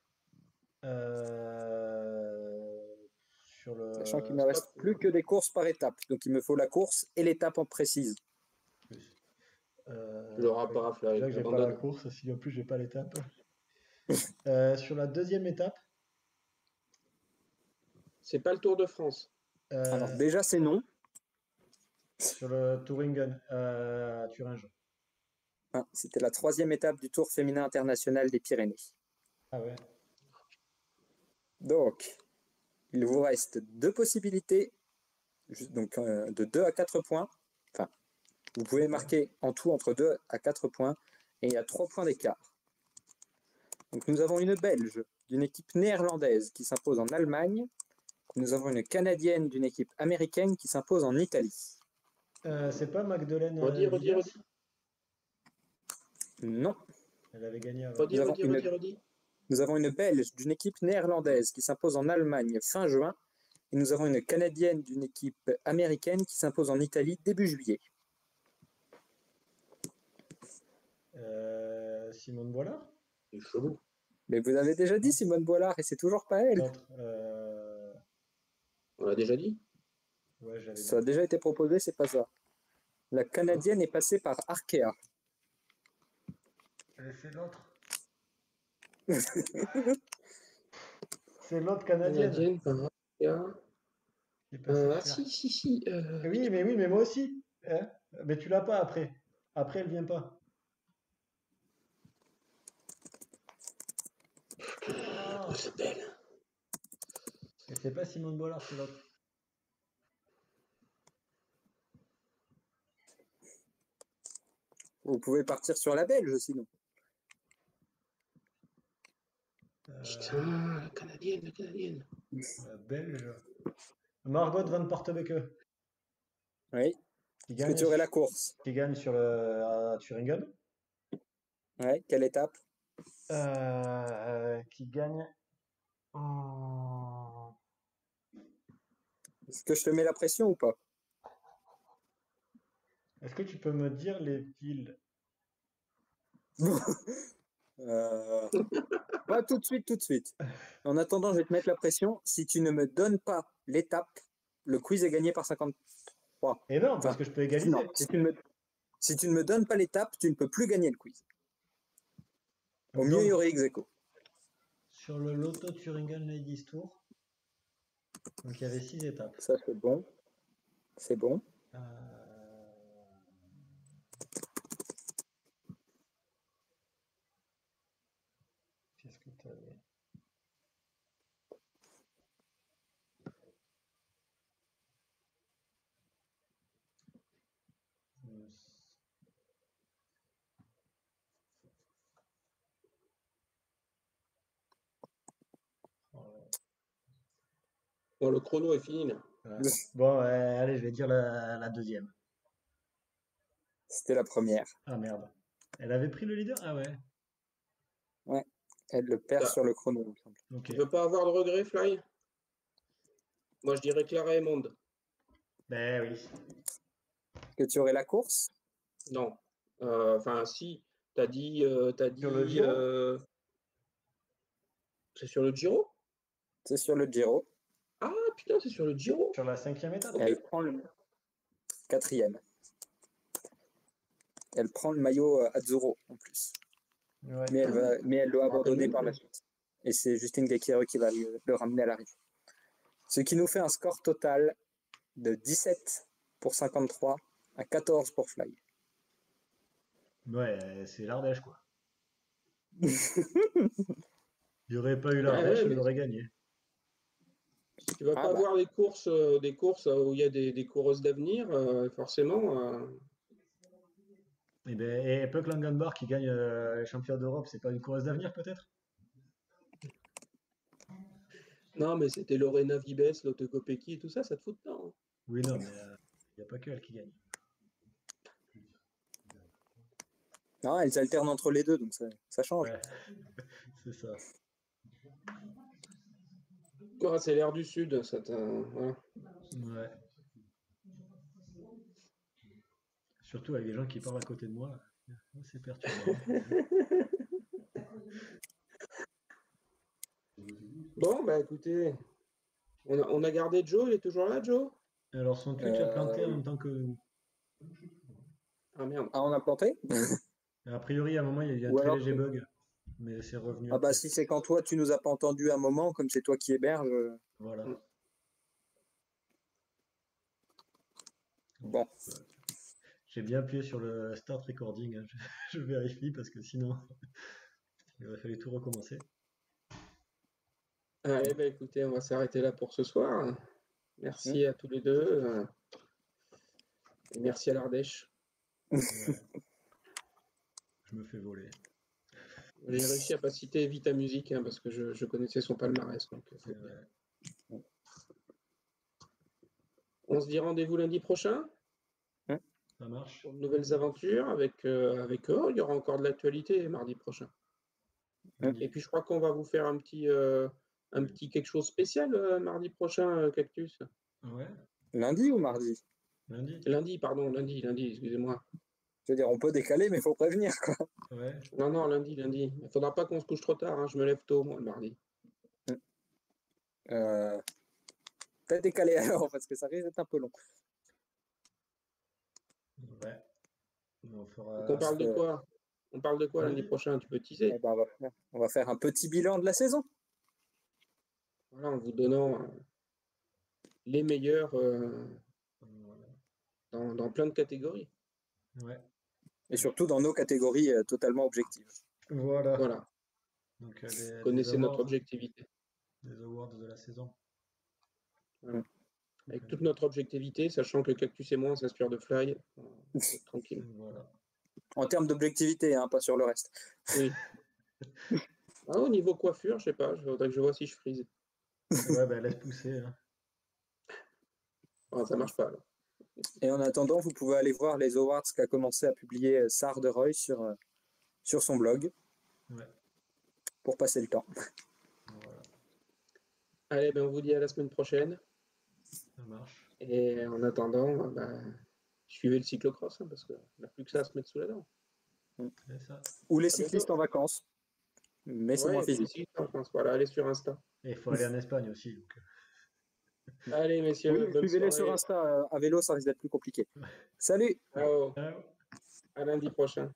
Sur Sachant qu'il le me reste Stop. plus que des courses par étape. Donc, il me faut la course et l'étape en précise. plus. Tu l'auras pas, Déjà Fly. que j'ai pas la Abandonne. course, si en plus j'ai pas l'étape. Sur la deuxième étape, C'est pas le Tour de France. Alors, euh, déjà, c'est non. sur le Touringen à Thuringe. Hein, c'était la 3e étape du Tour féminin international des Pyrénées. Ah ouais. Donc, il vous reste 2 possibilités, donc de 2 à 4 points. Enfin, vous pouvez marquer en tout entre 2 à 4 points et il y a 3 points d'écart. Donc, nous avons une Belge d'une équipe néerlandaise qui s'impose en Allemagne. Nous avons une Canadienne d'une équipe américaine qui s'impose en Italie. C'est pas Magdalene Redis. Villiers? Non. Elle avait gagné avant. Redis. Nous avons une Belge d'une équipe néerlandaise qui s'impose en Allemagne fin juin. Et nous avons une Canadienne d'une équipe américaine qui s'impose en Italie début juillet. Simone Boilard? C'est chelou. Mais vous avez déjà dit Simone Boilard et c'est toujours pas elle. L'autre, On l'a déjà dit. ouais, j'avais Ça a dit. déjà été proposé, c'est pas ça. La Canadienne est passée par Arkea. C'est l'autre. C'est l'autre canadienne. Canadienne, par Arkea. Qui est passée Ah, faire. si. Oui, mais moi aussi. Hein, mais tu l'as pas après. Après, elle vient pas. Comment ça s'appelle? Et c'est pas Simone Boilard, c'est l'autre. Vous pouvez partir sur la Belge sinon. Putain, la Canadienne. La Belge. Margot Van Portebeke. Oui. Qui Est-ce que gagne, tu aurais la course? qui gagne sur le, à Thuringen. Ouais. Quelle étape? Qui gagne. en- Est-ce que je te mets la pression ou pas? Est-ce que tu peux me dire les villes? Euh, Pas tout de suite. En attendant, je vais te mettre la pression. Si tu ne me donnes pas l'étape, le quiz est gagné par 53. Et non, parce Enfin, que je peux égaliser. non, si tu ne me donnes pas l'étape, tu ne peux plus gagner le quiz. Au mieux, il y aurait ex aequo. Sur le Lotto Thuringen Ladies Tour, donc il y avait 6 étapes. Ça, c'est bon. C'est bon. Qu'est-ce que tu avais? Bon, le chrono est fini là. Ouais. Bon, allez, je vais dire la deuxième. C'était la première. Ah merde. Elle avait pris le leader? Ah ouais. Ouais. Elle le perd Ça. sur le chrono, il me semble. Ok. Tu veux pas avoir de regret, Fly? Moi, je dirais Clara et Monde. Ben oui. Est-ce que tu aurais la course? Non. Enfin, si. T'as dit. Sur le Giro? C'est sur le Giro? C'est sur le Giro. Ah, putain, c'est sur le Giro. Sur la 5e étape? Elle prend le 4e. Elle prend le maillot Azzurro en plus. Ouais. Mais elle doit abandonner par la suite. Et c'est Justine Guecchero qui va le ramener à l'arrivée. Ce qui nous fait un score total de 17 pour 53 à 14 pour Fly. Ouais, c'est l'Ardèche, quoi. Il n'y aurait pas eu l'Ardèche, ouais, il mais- aurait gagné. Si tu vas pas avoir des courses où il y a des coureuses d'avenir, forcément. Et Puck Langenbach qui gagne les champions d'Europe, c'est pas une coureuse d'avenir, peut-être? Non, mais c'était Lorena Vibes, Lotte Kopecky et tout ça, ça te fout dedans. Hein. Oui, non, mais il n'y a pas que elle qui gagne. Non, elles alternent entre les deux, donc ça change. Ouais. C'est ça. Oh, c'est l'air du Sud, ça. Voilà. Ouais. Surtout avec des gens qui parlent à côté de moi. C'est perturbant. Bon, bah écoutez, on a gardé Joe, il est toujours là, Joe? Alors son Twitch a planté en même temps que nous. Ah merde. Ah, on a planté? A priori, à un moment, il y a un Ou très alors léger bug, mais c'est revenu Ah bah après. si c'est quand toi tu nous as pas entendu un moment, comme c'est toi qui héberge. Voilà. Mm. Bon. J'ai bien appuyé sur le start recording, hein. Je vérifie parce que sinon, il aurait fallu tout recommencer. Allez, bah écoutez, on va s'arrêter là pour ce soir. Merci à tous les deux. Et merci à l'Ardèche. Ouais. Je me fais voler. J'ai réussi à pas citer Vita Music hein, parce que je connaissais son palmarès. Donc, C'est vrai. on se dit rendez-vous lundi prochain Ça marche. pour de nouvelles aventures avec eux. Il y aura encore de l'actualité mardi prochain. Et puis je crois qu'on va vous faire un petit quelque chose spécial mardi prochain, Cactus. Ouais, Lundi ou mardi? lundi. Lundi, pardon, lundi, excusez-moi. Je veux dire, on peut décaler, mais il faut prévenir, quoi. Ouais. Non, lundi. Il ne faudra pas qu'on se couche trop tard, hein, je me lève tôt, moi, le mardi. Peut-être décaler alors, parce que ça risque d'être un peu long. Ouais. On fera. Donc on parle de quoi? On parle de quoi lundi prochain? Tu peux teaser? Eh ben, on va faire un petit bilan de la saison. Voilà, en vous donnant les meilleurs Voilà. dans plein de catégories. Ouais. Et surtout dans nos catégories totalement objectives. Voilà. Voilà. Donc, Vous connaissez notre objectivité. Les awards de la saison. Voilà. Avec toute notre objectivité, sachant que Cactus et moi, on s'inspire de Fly. Tranquille. Voilà. En termes d'objectivité, hein, pas sur le reste. Oui. Ah, au niveau coiffure, je sais pas, je voudrais que je vois si je frise. Ouais, bah laisse pousser. Hein. Ah, ça marche pas. Là. Et en attendant, vous pouvez aller voir les awards qu'a commencé à publier Sar de Roy sur son blog. Ouais. Pour passer le temps. Voilà. Allez, ben, on vous dit à la semaine prochaine. Ça marche. Et en attendant, suivez le cyclocross, hein, parce qu'il n'y a plus que ça à se mettre sous la dent. C'est ça. Ou les cyclistes en vacances. Mais c'est moins physique. Voilà, allez sur Insta. Et il faut aller en Espagne aussi. Donc. Allez, messieurs, Oui, suivez-les sur Insta. À vélo, ça risque d'être plus compliqué. Salut! Ciao. Ciao. À lundi prochain.